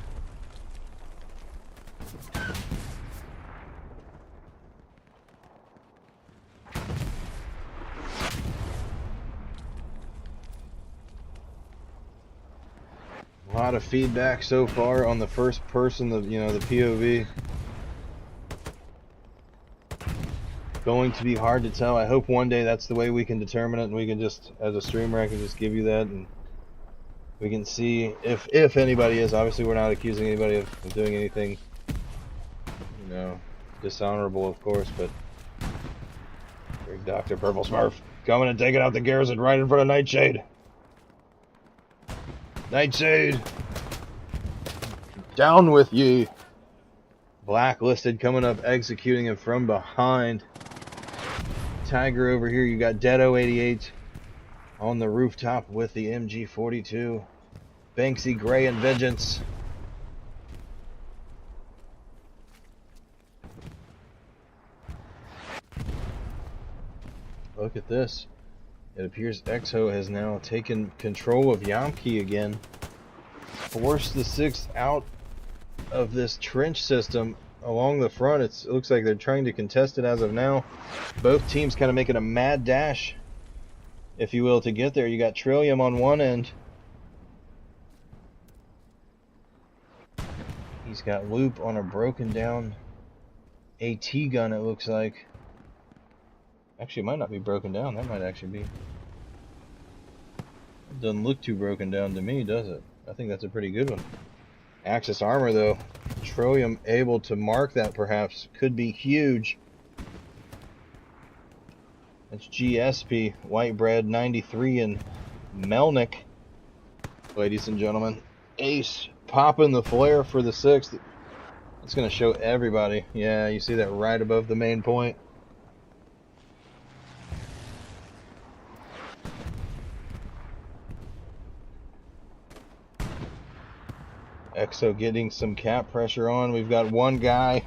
A lot of feedback so far on the first person, the POV. Going to be hard to tell. I hope one day that's the way we can determine it, and we can just, as a streamer, I can just give you that, and we can see if anybody is. Obviously, we're not accusing anybody of doing anything, dishonorable, of course, but Big Dr. Purple Smurf coming and taking out the garrison right in front of Nightshade. Nightshade, down with ye. Blacklisted coming up, executing him from behind. Tiger over here. You got Deado 88 on the rooftop with the MG42. Banksy, Gray, and Vengeance. Look at this. It appears EXO has now taken control of Yamki again. Forced the 6th out of this trench system along the front. It looks like they're trying to contest it as of now. Both teams kind of making a mad dash, if you will, to get there. You got Trillium on one end. He's got Loop on a broken down AT gun, it looks like. Actually, it might not be broken down. That might actually be. It doesn't look too broken down to me, does it? I think that's a pretty good one. Axis armor, though. Trillium able to mark that, perhaps. Could be huge. That's GSP, White Bread 93, and Melnick. Ladies and gentlemen. Ace popping the flare for the 6th. It's going to show everybody. Yeah, you see that right above the main point. EXO getting some cap pressure on. We've got one guy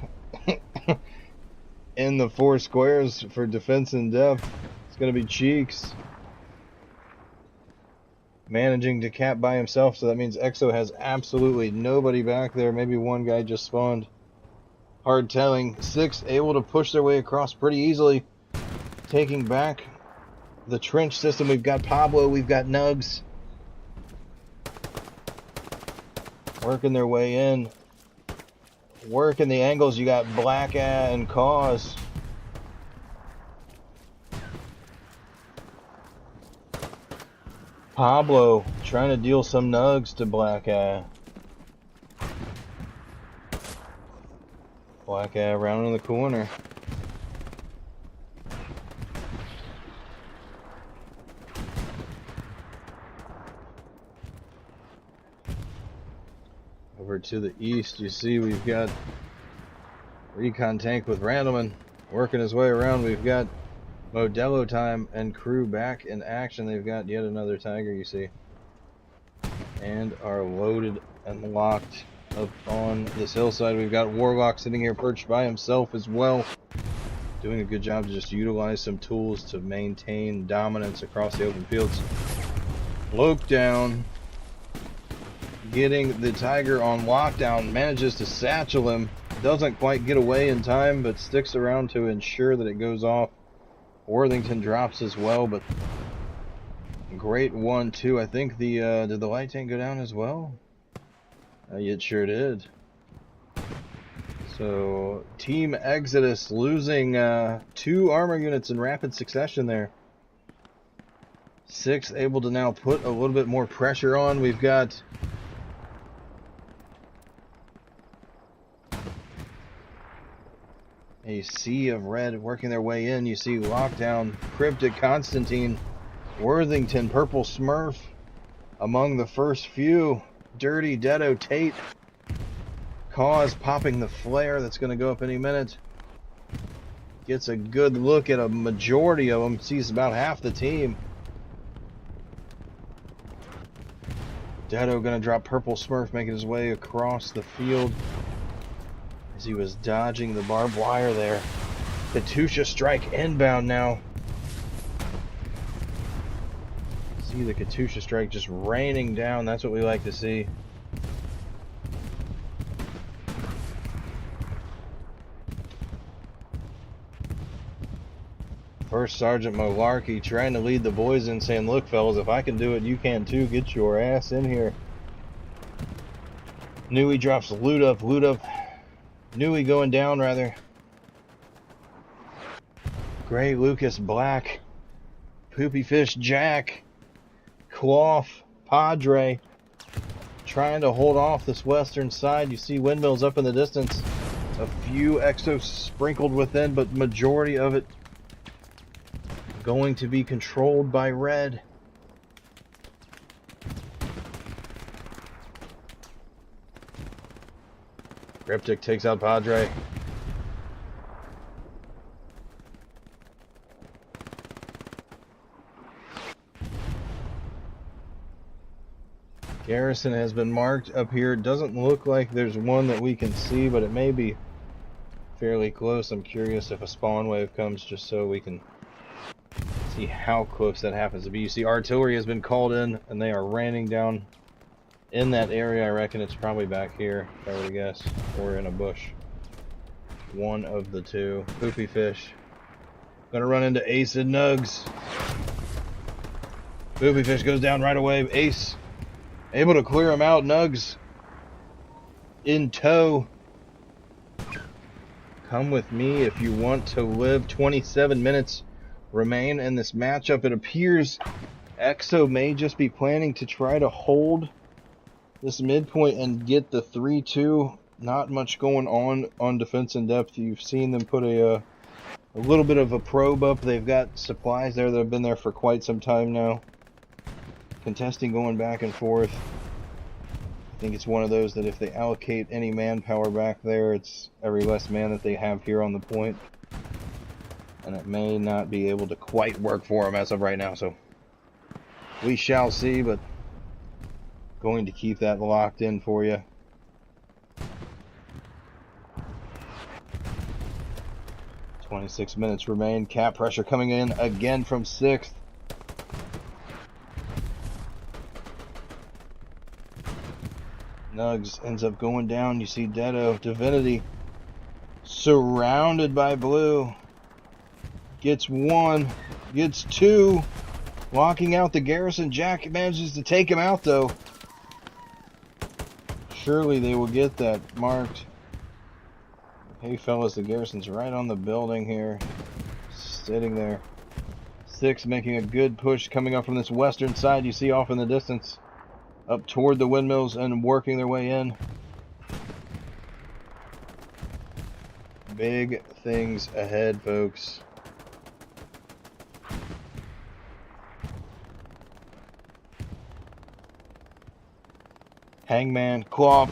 in the 4 squares for defense in depth. It's going to be Cheeks. Managing to cap by himself, so that means EXO has absolutely nobody back there. Maybe one guy just spawned. Hard telling. 6 able to push their way across pretty easily. Taking back the trench system. We've got Pablo, we've got Nugs. Working their way in. Working the angles. You got Black and Cause. Pablo trying to deal some nugs to Black Eye. Black Eye around in the corner. Over to the east, you see we've got Recon Tank with Randleman working his way around. We've got Modelo Time and crew back in action. They've got yet another Tiger, you see, and are loaded and locked up on this hillside. We've got Warlock sitting here perched by himself as well, doing a good job to just utilize some tools to maintain dominance across the open fields. Loke down, getting the Tiger on lockdown, manages to satchel him. Doesn't quite get away in time, but sticks around to ensure that it goes off. Worthington drops as well, but great 1-2. I think the did the light tank go down as well? It sure did. So Team Exodus losing 2 armor units in rapid succession there. 6 able to now put a little bit more pressure on. We've got a sea of red working their way in. You see Lockdown, Cryptic, Constantine, Worthington, Purple Smurf among the first few. Dirty, Deado, Tate, Cause popping the flare that's going to go up any minute. Gets a good look at a majority of them. Sees about half the team. Deado going to drop Purple Smurf, making his way across the field as he was dodging the barbed wire there. Katusha strike inbound now. See the Katusha strike just raining down. That's what we like to see. First Sergeant Molarkey trying to lead the boys in, saying, look fellas, if I can do it, you can too. Get your ass in here. Nui drops loot up. Nui going down, rather. Gray, Lucas, Black, Poopy Fish, Jack, Cloth, Padre, trying to hold off this western side. You see windmills up in the distance. A few Exos sprinkled within, but majority of it going to be controlled by red. Cryptic takes out Padre. Garrison has been marked up here. It doesn't look like there's one that we can see, but it may be fairly close. I'm curious if a spawn wave comes just so we can see how close that happens to be. You see artillery has been called in and they are raining down in that area. I reckon it's probably back here, if I were to guess, or in a bush. One of the two. Poopy fish. Gonna run into Ace and Nugs. Poopy fish goes down right away. Ace able to clear him out. Nugs in tow. Come with me if you want to live. 27 minutes remain in this matchup. It appears EXO may just be planning to try to hold this midpoint and get the 3-2. Not much going on defense in depth. You've seen them put a little bit of a probe up. They've got supplies there that have been there for quite some time now. Contesting going back and forth. I think it's one of those that if they allocate any manpower back there, it's every less man that they have here on the point. And it may not be able to quite work for them as of right now. So we shall see, but going to keep that locked in for you. .26 minutes remain. Cap pressure coming in again from 6th. Nugs ends up going down. You see Dedo, Divinity, surrounded by blue. Gets 1, gets 2, locking out the Garrison. Jack manages to take him out though. Surely they will get that marked. Hey fellas, the Garrison's right on the building here. Sitting there. 6 making a good push coming up from this western side. You see off in the distance. Up toward the windmills and working their way in. Big things ahead, folks. Hangman, Klopf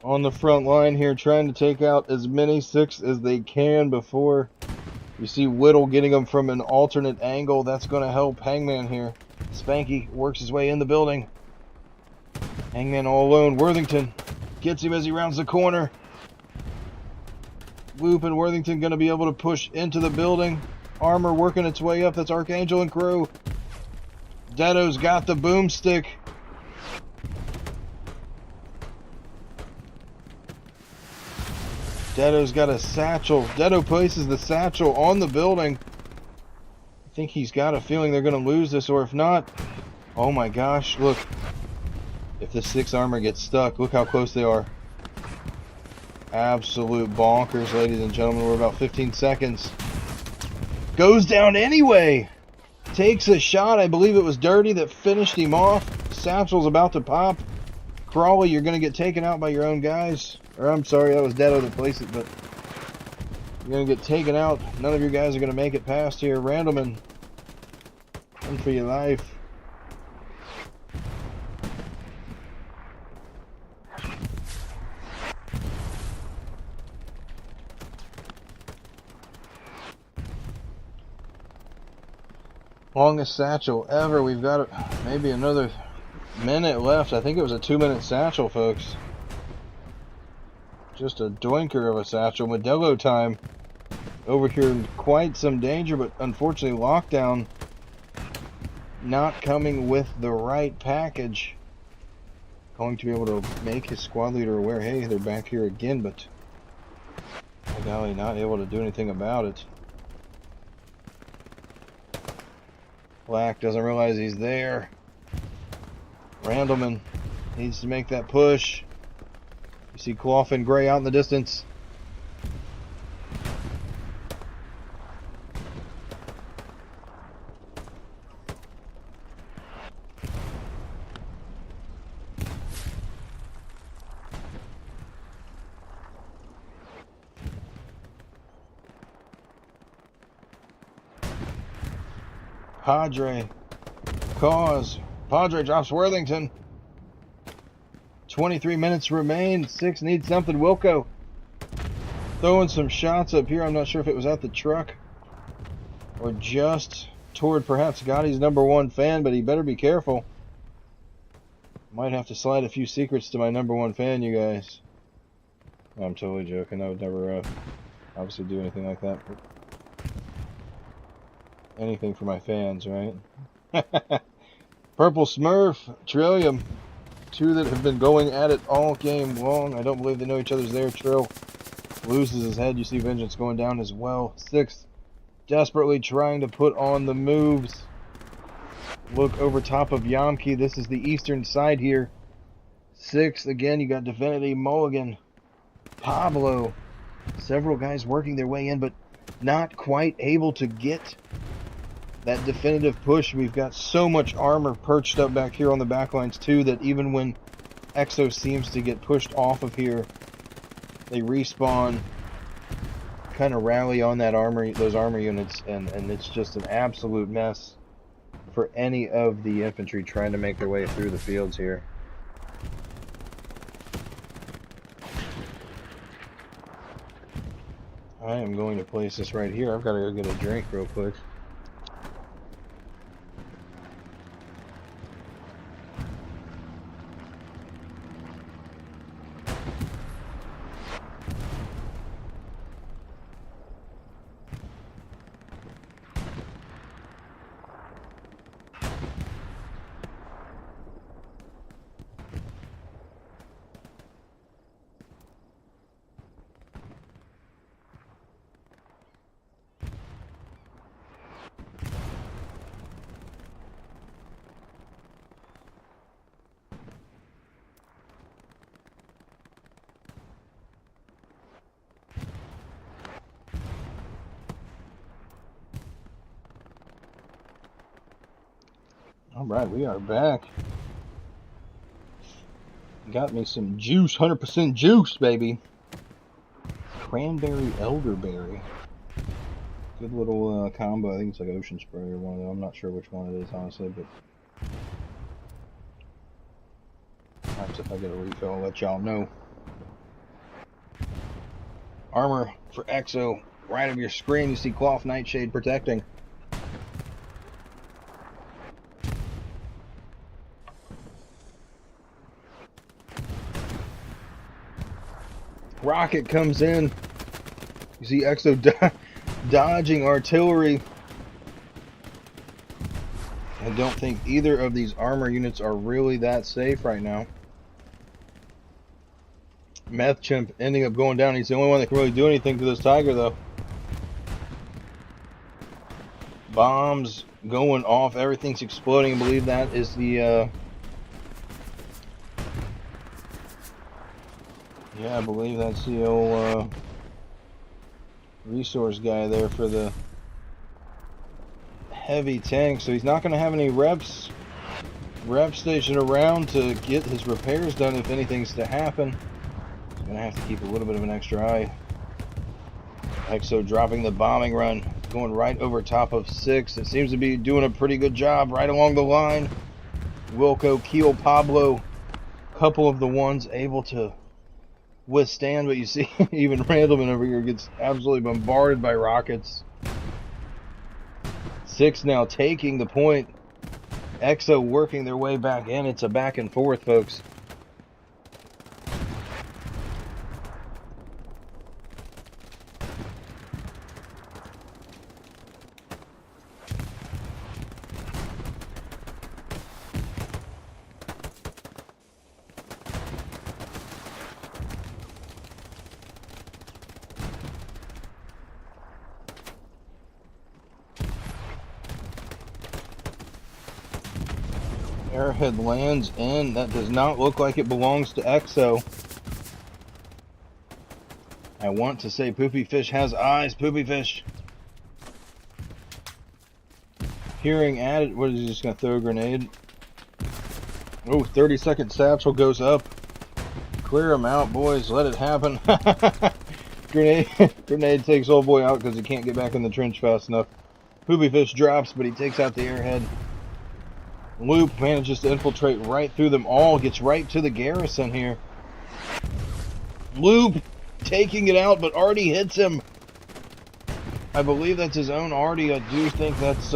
on the front line here, trying to take out as many 6 as they can before you see Whittle getting them from an alternate angle. That's going to help Hangman here. Spanky works his way in the building. Hangman all alone. Worthington gets him as he rounds the corner. Loop and Worthington going to be able to push into the building. Armor working its way up. That's Archangel and crew. Dedo's got the boomstick. Dedo's got a satchel. Dedo places the satchel on the building. I think he's got a feeling they're going to lose this, or if not, oh my gosh, look. If the 6 armor gets stuck, look how close they are. Absolute bonkers, ladies and gentlemen. We're about 15 seconds. Goes down anyway. Takes a shot. I believe it was Dirty that finished him off. Satchel's about to pop. Crawley, you're going to get taken out by your own guys. Or I'm sorry, that was Dedo that placed it, but you're going to get taken out. None of your guys are going to make it past here. Randleman, run for your life. Longest satchel ever. We've got maybe another minute left. I think it was a 2-minute satchel, folks. Just a doinker of a satchel. Modelo time over here in quite some danger, but unfortunately lockdown not coming with the right package. Going to be able to make his squad leader aware, hey, they're back here again, but by golly, not able to do anything about it. Black doesn't realize he's there. Randleman needs to make that push. You see Clough and Gray out in the distance. Padre. Padre drops Worthington. 23 minutes remain. 6 needs something. Wilco throwing some shots up here. I'm not sure if it was at the truck or just toward perhaps Gotti's #1 fan, but he better be careful. Might have to slide a few secrets to my #1 fan, you guys. I'm totally joking. I would never obviously do anything like that. Anything for my fans, right? Purple Smurf, Trillium. Two that have been going at it all game long. I don't believe they know each other's there. Trill loses his head. You see Vengeance going down as well. Sixth, desperately trying to put on the moves. Look over top of Yamki. This is the eastern side here. Sixth, again, you got Divinity, Mulligan, Pablo. Several guys working their way in, but not quite able to get that definitive push. We've got so much armor perched up back here on the backlines too that even when EXO seems to get pushed off of here, they respawn, kind of rally on that armor, those armor units, and it's just an absolute mess for any of the infantry trying to make their way through the fields here. I am going to place this right here. I've got to go get a drink real quick. Alright, we are back. Got me some juice, 100% juice, baby. Cranberry elderberry. Good little combo. I think it's like Ocean Spray or one of them. I'm not sure which one it is, honestly, but perhaps if I get a refill, I'll let y'all know. Armor for EXO. Right of your screen, you see Cloth Nightshade protecting. Rocket comes in. You see EXO dodging artillery. I don't think either of these armor units are really that safe right now. Meth Chimp ending up going down. He's the only one that can really do anything to this Tiger, though. Bombs going off. Everything's exploding. I believe that is the... yeah, I believe that's the old resource guy there for the heavy tank. So he's not going to have any rep station around to get his repairs done if anything's to happen. He's going to have to keep a little bit of an extra eye. EXO dropping the bombing run, going right over top of 6. It seems to be doing a pretty good job right along the line. Wilco, Keel, Pablo, couple of the ones able to withstand, but you see even Randleman over here gets absolutely bombarded by rockets. 6 now taking the point. EXO working their way back in. It's a back and forth, folks. Airhead lands in. That does not look like it belongs to EXO. I want to say Poopy Fish has eyes. Poopy Fish. Peering at it. What is he just going to throw a grenade? Oh, 30-second satchel goes up. Clear him out, boys. Let it happen. Grenade takes old boy out because he can't get back in the trench fast enough. Poopy Fish drops, but he takes out the Airhead. Loop manages to infiltrate right through them all, gets right to the garrison here. Loop taking it out, but Artie hits him. I believe that's his own Artie. I do think that's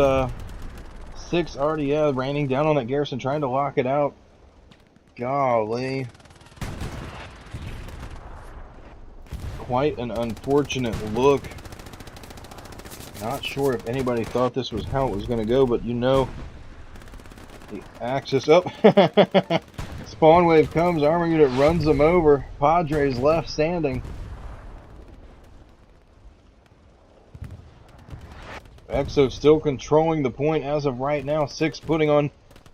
6 already, yeah, raining down on that garrison, trying to lock it out. Golly. Quite an unfortunate look. Not sure if anybody thought this was how it was going to go, but you know, the Axis up. Spawn wave comes, armor unit runs them over. Padres left standing. EXO still controlling the point as of right now. 6 putting on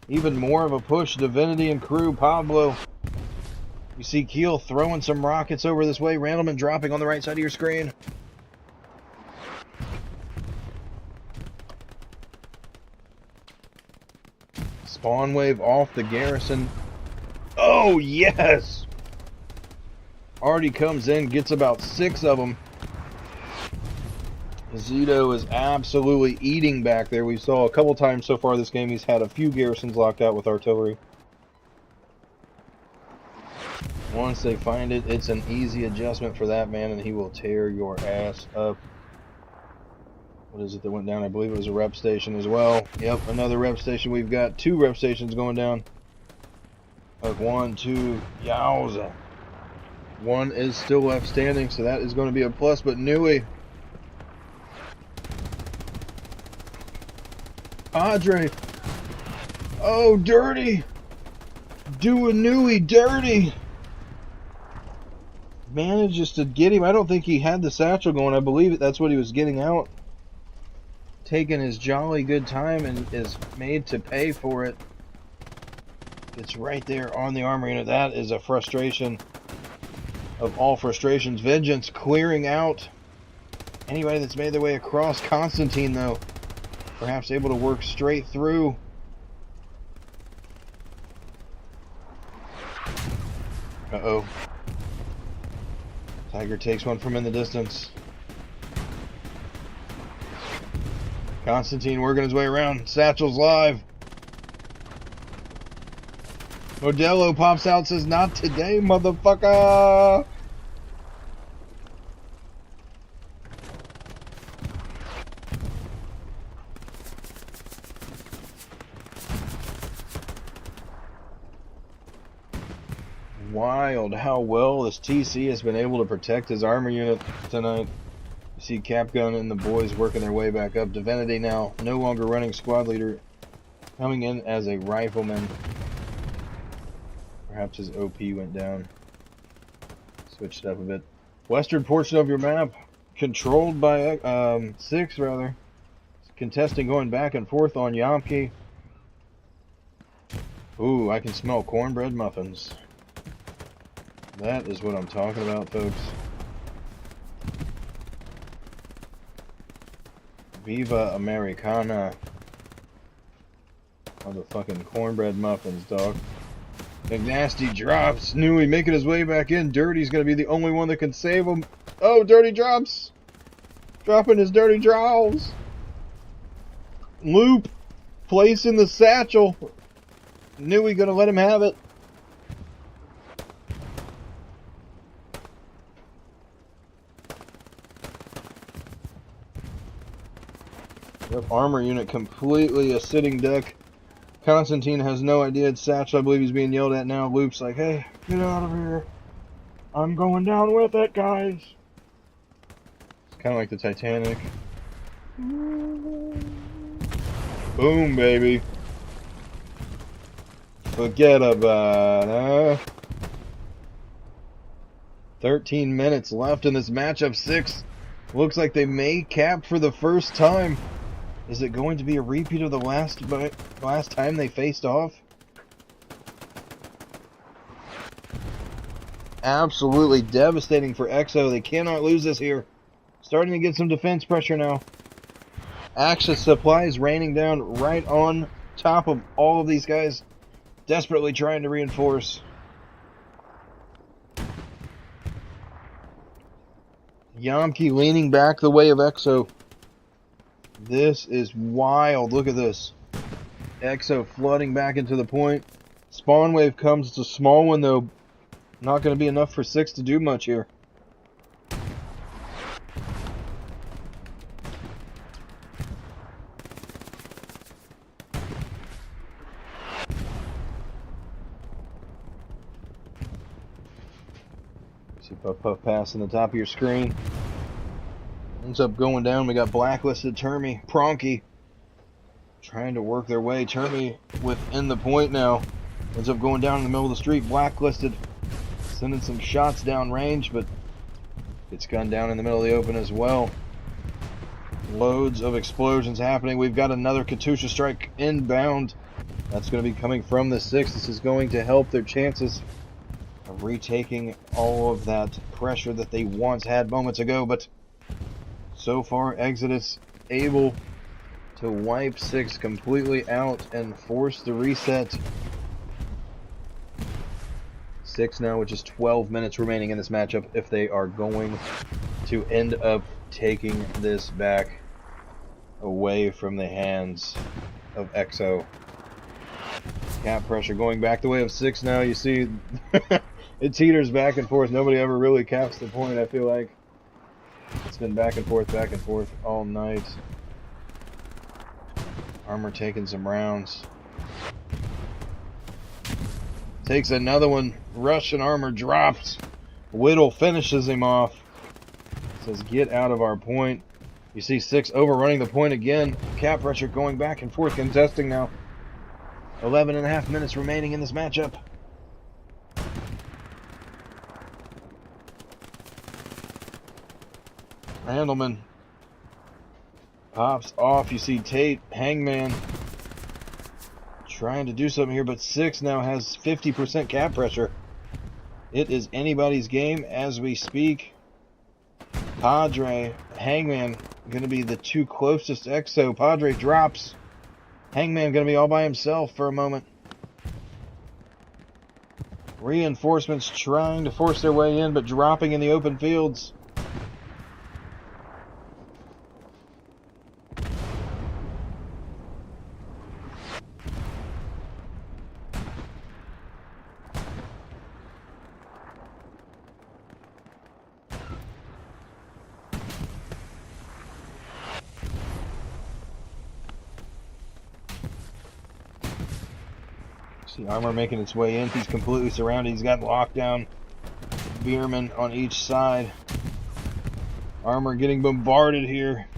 even more of a push. Divinity and crew, Pablo. You see Keel throwing some rockets over this way. Randleman dropping on the right side of your screen. Spawn wave off the garrison. Oh, yes! Already comes in, gets about 6 of them. Zito is absolutely eating back there. We saw a couple times so far this game he's had a few garrisons locked out with artillery. Once they find it, it's an easy adjustment for that man, and he will tear your ass up. What is it that went down? I believe it was a rep station as well. Yep, another rep station. We've got 2 rep stations going down. Like 1, 2, yowza. 1 is still left standing, so that is going to be a plus, but Nui. Padre. Oh, dirty. Doing Nui dirty. Manages to get him. I don't think he had the satchel going. I believe that's what he was getting out. Taking his jolly good time and is made to pay for it. It's right there on the armor unit. That is a frustration of all frustrations. Vengeance clearing out anybody that's made their way across. Constantine, though, perhaps able to work straight through. Uh-oh. Tiger takes one from in the distance. Constantine working his way around. Satchel's live. Modelo pops out, says, "Not today, motherfucker." Wild how well this TC has been able to protect his armor unit tonight. You see Capgun and the boys working their way back up. Divinity now no longer running squad leader, coming in as a rifleman. Perhaps his OP went down. Switched up a bit. Western portion of your map controlled by 6 rather. Contesting going back and forth on Yamki. Ooh, I can smell cornbread muffins. That is what I'm talking about, folks. Viva Americana. Motherfucking cornbread muffins, dog. McNasty drops. Nui making his way back in. Dirty's gonna be the only one that can save him. Oh, Dirty drops. Dropping his dirty draws. Loop. Placing the satchel. Nui gonna let him have it. Yep, armor unit completely a sitting duck. Constantine has no idea it's satchel. I believe he's being yelled at now. Loop's like, "Hey, get out of here. I'm going down with it, guys." It's kind of like the Titanic. Boom, baby. Forget about it. 13 minutes left in this matchup. 6 looks like they may cap for the first time. Is it going to be a repeat of the last time they faced off? Absolutely devastating for EXO. They cannot lose this here. Starting to get some defense pressure now. Axis supplies raining down right on top of all of these guys. Desperately trying to reinforce. Yamki leaning back the way of EXO. This is wild. Look at this. EXO flooding back into the point. Spawn wave comes. It's a small one, though. Not going to be enough for 6 to do much here. See Puff Puff pass on the top of your screen. Ends up going down. We got blacklisted Termy, Pronky trying to work their way. Termy within the point now. Ends up going down in the middle of the street. Blacklisted sending some shots down range, but gets gunned down in the middle of the open as well. Loads of explosions happening. We've got another Katusha strike inbound. That's going to be coming from the 6. This is going to help their chances of retaking all of that pressure that they once had moments ago. But so far, Exodus able to wipe 6 completely out and force the reset. 6 now, which is 12 minutes remaining in this matchup if they are going to end up taking this back away from the hands of EXO. Cap pressure going back the way of 6 now. You see it teeters back and forth. Nobody ever really caps the point, I feel like. It's been back and forth all night. Armor taking some rounds. Takes another one. Russian armor drops. Whittle finishes him off. Says, get out of our point. You see 6 overrunning the point again. Cap pressure going back and forth, contesting now. 11.5 minutes remaining in this matchup. Handelman pops off. You see Tate, Hangman trying to do something here, but 6 now has 50% cap pressure. It is anybody's game as we speak. Padre, Hangman going to be the 2 closest EXO. Padre drops. Hangman going to be all by himself for a moment. Reinforcements trying to force their way in, but dropping in the open fields. See armor making its way in. He's completely surrounded. He's got lockdown. Bierman on each side. Armor getting bombarded here.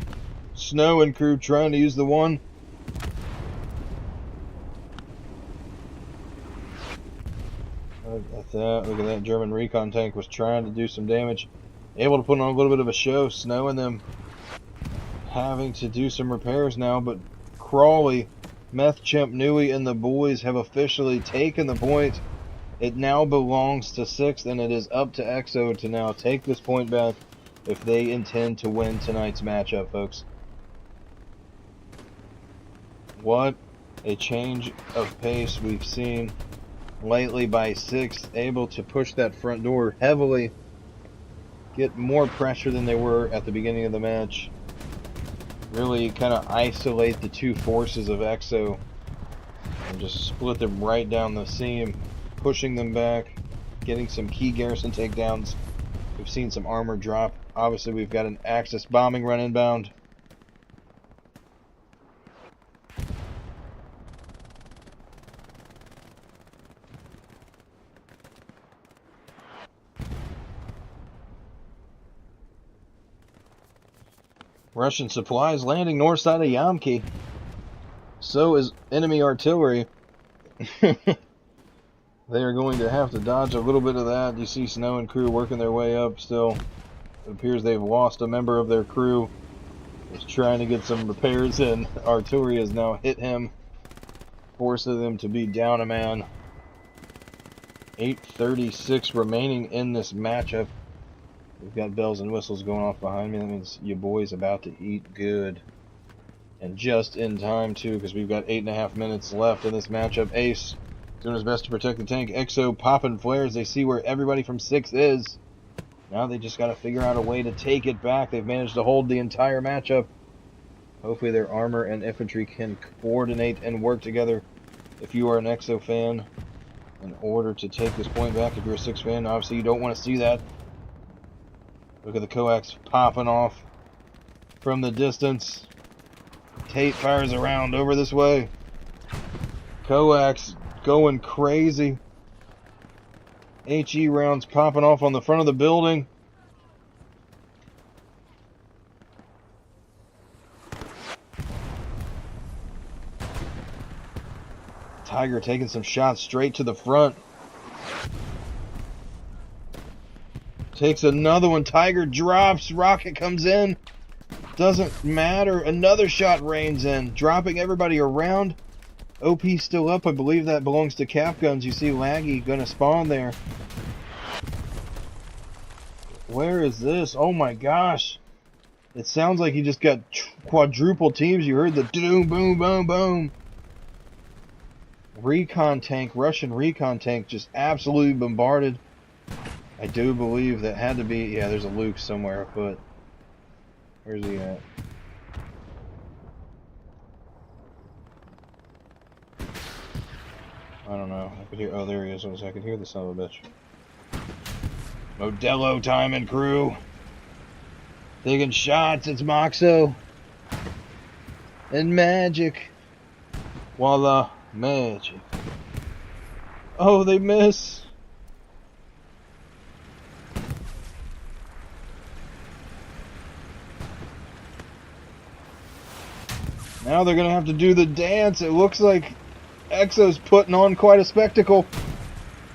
Snow and crew trying to use the 1. Look at that. Look at that. German recon tank was trying to do some damage. Able to put on a little bit of a show. Snow and them having to do some repairs now, but Crawley, Meth Chimp, Nui, and the boys have officially taken the point. It now belongs to 6th, and it is up to EXO to now take this point back if they intend to win tonight's matchup, folks. What a change of pace we've seen lately by 6th, able to push that front door heavily, get more pressure than they were at the beginning of the match. Really kind of isolate the 2 forces of EXO and just split them right down the seam, pushing them back, getting some key garrison takedowns. We've seen some armor drop. Obviously, we've got an Axis bombing run inbound. Russian supplies landing north side of Yamki. So is enemy artillery. They are going to have to dodge a little bit of that. You see Snow and crew working their way up still. It appears they've lost a member of their crew. He's trying to get some repairs in. Artillery has now hit him, forcing them to be down a man. 8:36 remaining in this matchup. We've got bells and whistles going off behind me. That means your boy's about to eat good. And just in time, too, because we've got 8.5 minutes left in this matchup. Ace doing his best to protect the tank. EXO popping flares. They see where everybody from 6 is. Now they just got to figure out a way to take it back. They've managed to hold the entire matchup. Hopefully their armor and infantry can coordinate and work together. If you are an EXO fan, in order to take this point back, if you're a 6 fan, obviously you don't want to see that. Look at the coax popping off from the distance. Tate fires around over this way. Coax going crazy. HE rounds popping off on the front of the building. Tiger taking some shots straight to the front. Takes another one. Tiger drops. Rocket comes in. Doesn't matter. Another shot rains in, dropping everybody around. OP still up. I believe that belongs to Cap Guns. You see Laggy gonna spawn there. Where is this? Oh my gosh. It sounds like he just got quadruple teams. You heard the doom, boom, boom, boom. Recon tank, Russian recon tank, just absolutely bombarded. I do believe that had to be, yeah, there's a Luke somewhere, but where's he at? I don't know. I could hear, oh, there he is. I could hear the son of a bitch. Modelo time and crew. Taking shots. It's Moxo. And Magic. Voila. Magic. Oh, they miss. Now they're going to have to do the dance. It looks like EXO's putting on quite a spectacle.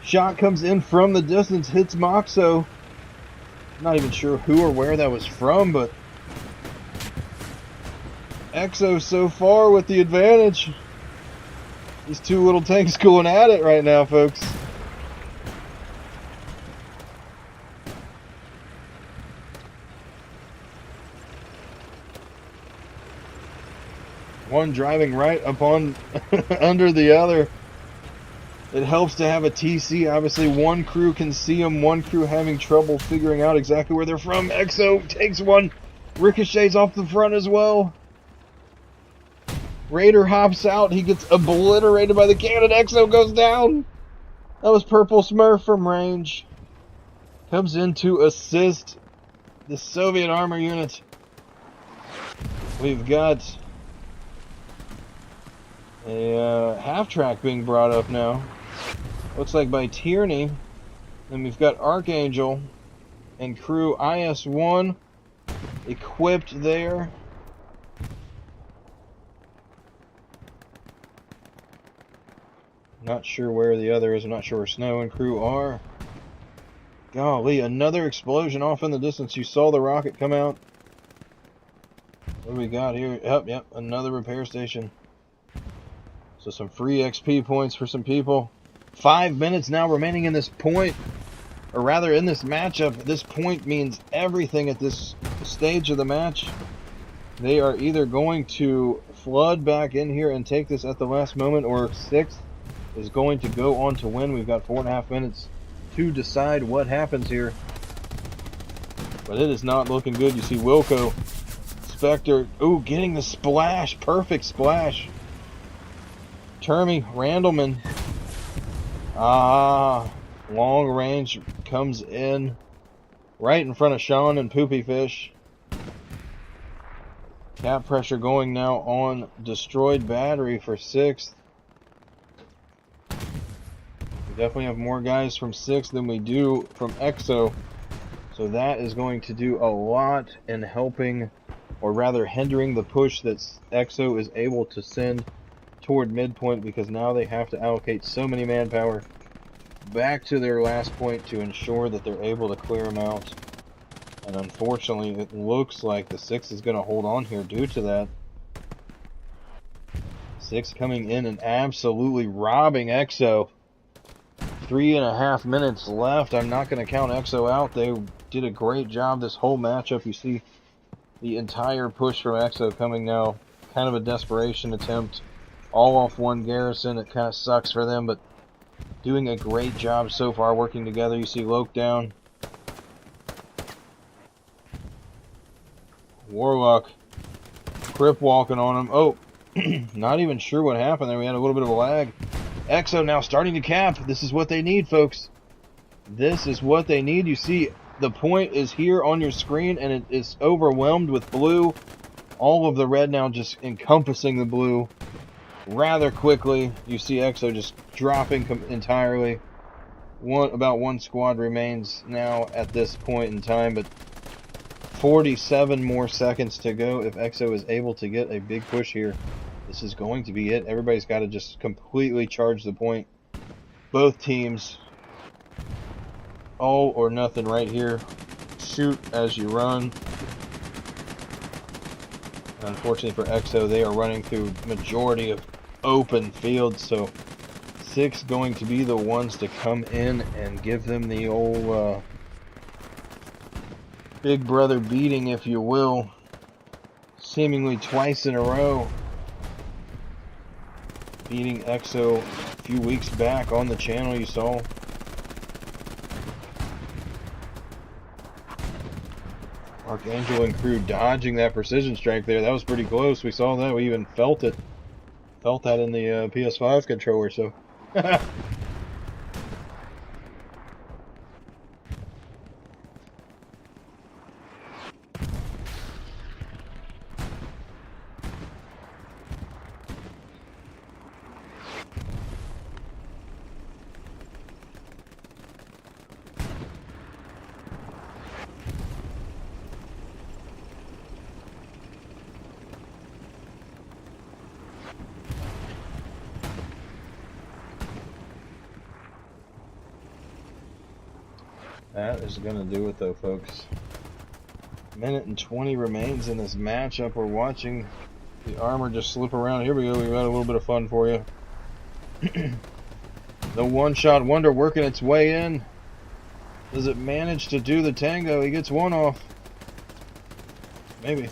Shot comes in from the distance, hits Moxo. Not even sure who or where that was from, but EXO so far with the advantage. These two little tanks going at it right now, folks. One driving right upon under the other. It helps to have a TC. Obviously, one crew can see them. One crew having trouble figuring out exactly where they're from. EXO takes one. Ricochets off the front as well. Raider hops out. He gets obliterated by the cannon. EXO goes down. That was Purple Smurf from range. Comes in to assist the Soviet armor unit. We've got a half-track being brought up now. Looks like by Tierney. Then we've got Archangel and crew IS-1 equipped there. Not sure where the other is. I'm not sure where Snow and crew are. Golly, another explosion off in the distance. You saw the rocket come out. What do we got here? Yep, another repair station. So some free XP points for some people. 5 minutes now remaining in this point. Or rather, in this matchup. This point means everything at this stage of the match. They are either going to flood back in here and take this at the last moment, or 6th is going to go on to win. We've got 4.5 minutes to decide what happens here. But it is not looking good. You see Wilco, Spectre, ooh, getting the splash. Perfect splash. Termy, Randleman. Long range comes in right in front of Sean and Poopy Fish. Cap pressure going now on destroyed battery for 6th. We definitely have more guys from 6th than we do from EXO. So that is going to do a lot in helping, or rather hindering, the push that EXO is able to send toward midpoint, because now they have to allocate so many manpower back to their last point to ensure that they're able to clear them out. And unfortunately, it looks like the 6th is going to hold on here due to that. 6th coming in and absolutely robbing EXO. 3.5 minutes left. I'm not going to count EXO out. They did a great job this whole matchup. You see the entire push from EXO coming now. Kind of a desperation attempt. All off one garrison. It kind of sucks for them, but doing a great job so far working together. You see Loke down. Warlock. Crip walking on him. Oh, not even sure what happened there. We had a little bit of a lag. EXO now starting to cap. This is what they need, folks. This is what they need. You see the point is here on your screen, and it is overwhelmed with blue. All of the red now just encompassing the blue rather quickly. You see EXO just dropping entirely. About one squad remains now at this point in time, but 47 more seconds to go. If EXO is able to get a big push here, this is going to be it. Everybody's got to just completely charge the point. Both teams, all or nothing right here. Shoot as you run. Unfortunately for EXO, they are running through majority of open fields, so 6 going to be the ones to come in and give them the old big brother beating, if you will, seemingly twice in a row, beating EXO a few weeks back on the channel. You saw Archangel and crew dodging that precision strike there. That was pretty close. We saw that. We even felt it. Felt that in the PS5 controller. So that is going to do it, though, folks. Minute and 20 remains in this matchup. We're watching the armor just slip around. Here we go. We got a little bit of fun for you. The one-shot wonder working its way in. Does it manage to do the tango? He gets one off. Maybe.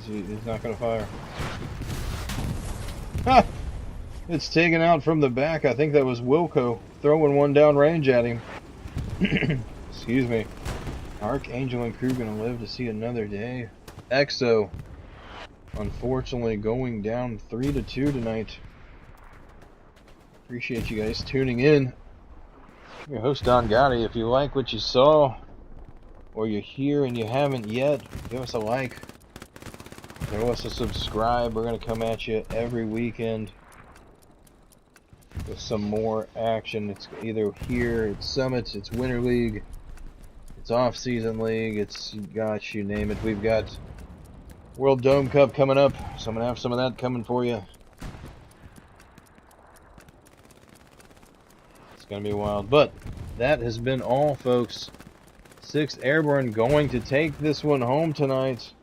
He's not going to fire. Ha! It's taken out from the back. I think that was Wilco throwing one down range at him. Excuse me. Archangel and crew gonna live to see another day. EXO, unfortunately, going down 3-2 tonight. Appreciate you guys tuning in. I'm your host, Don Gotti. If you like what you saw, or you're here and you haven't yet, give us a like. Throw us a subscribe. We're gonna come at you every weekend with some more action. It's either here, it's Summits, it's Winter League, it's Off-Season League, it's, gosh, you name it. We've got World Dome Cup coming up, so I'm going to have some of that coming for you. It's going to be wild. But that has been all, folks. 6th Airborne going to take this one home tonight.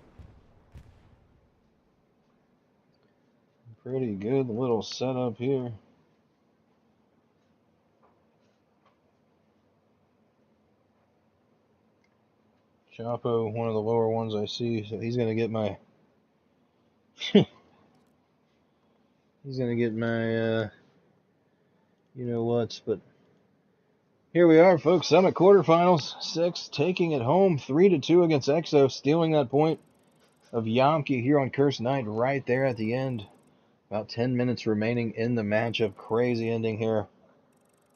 Pretty good little setup here. Chapo, one of the lower ones I see, so he's gonna get my he's gonna get my you know what, but here we are, folks. Summit quarterfinals. 6 taking it home 3-2 against EXO, stealing that point of Yamke here on Kursk Night right there at the end. About 10 minutes remaining in the matchup. Crazy ending here.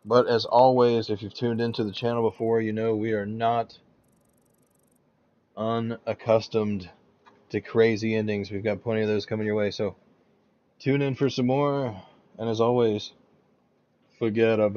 But as always, if you've tuned into the channel before, you know we are not unaccustomed to crazy endings. We've got plenty of those coming your way, so tune in for some more, and as always, forget about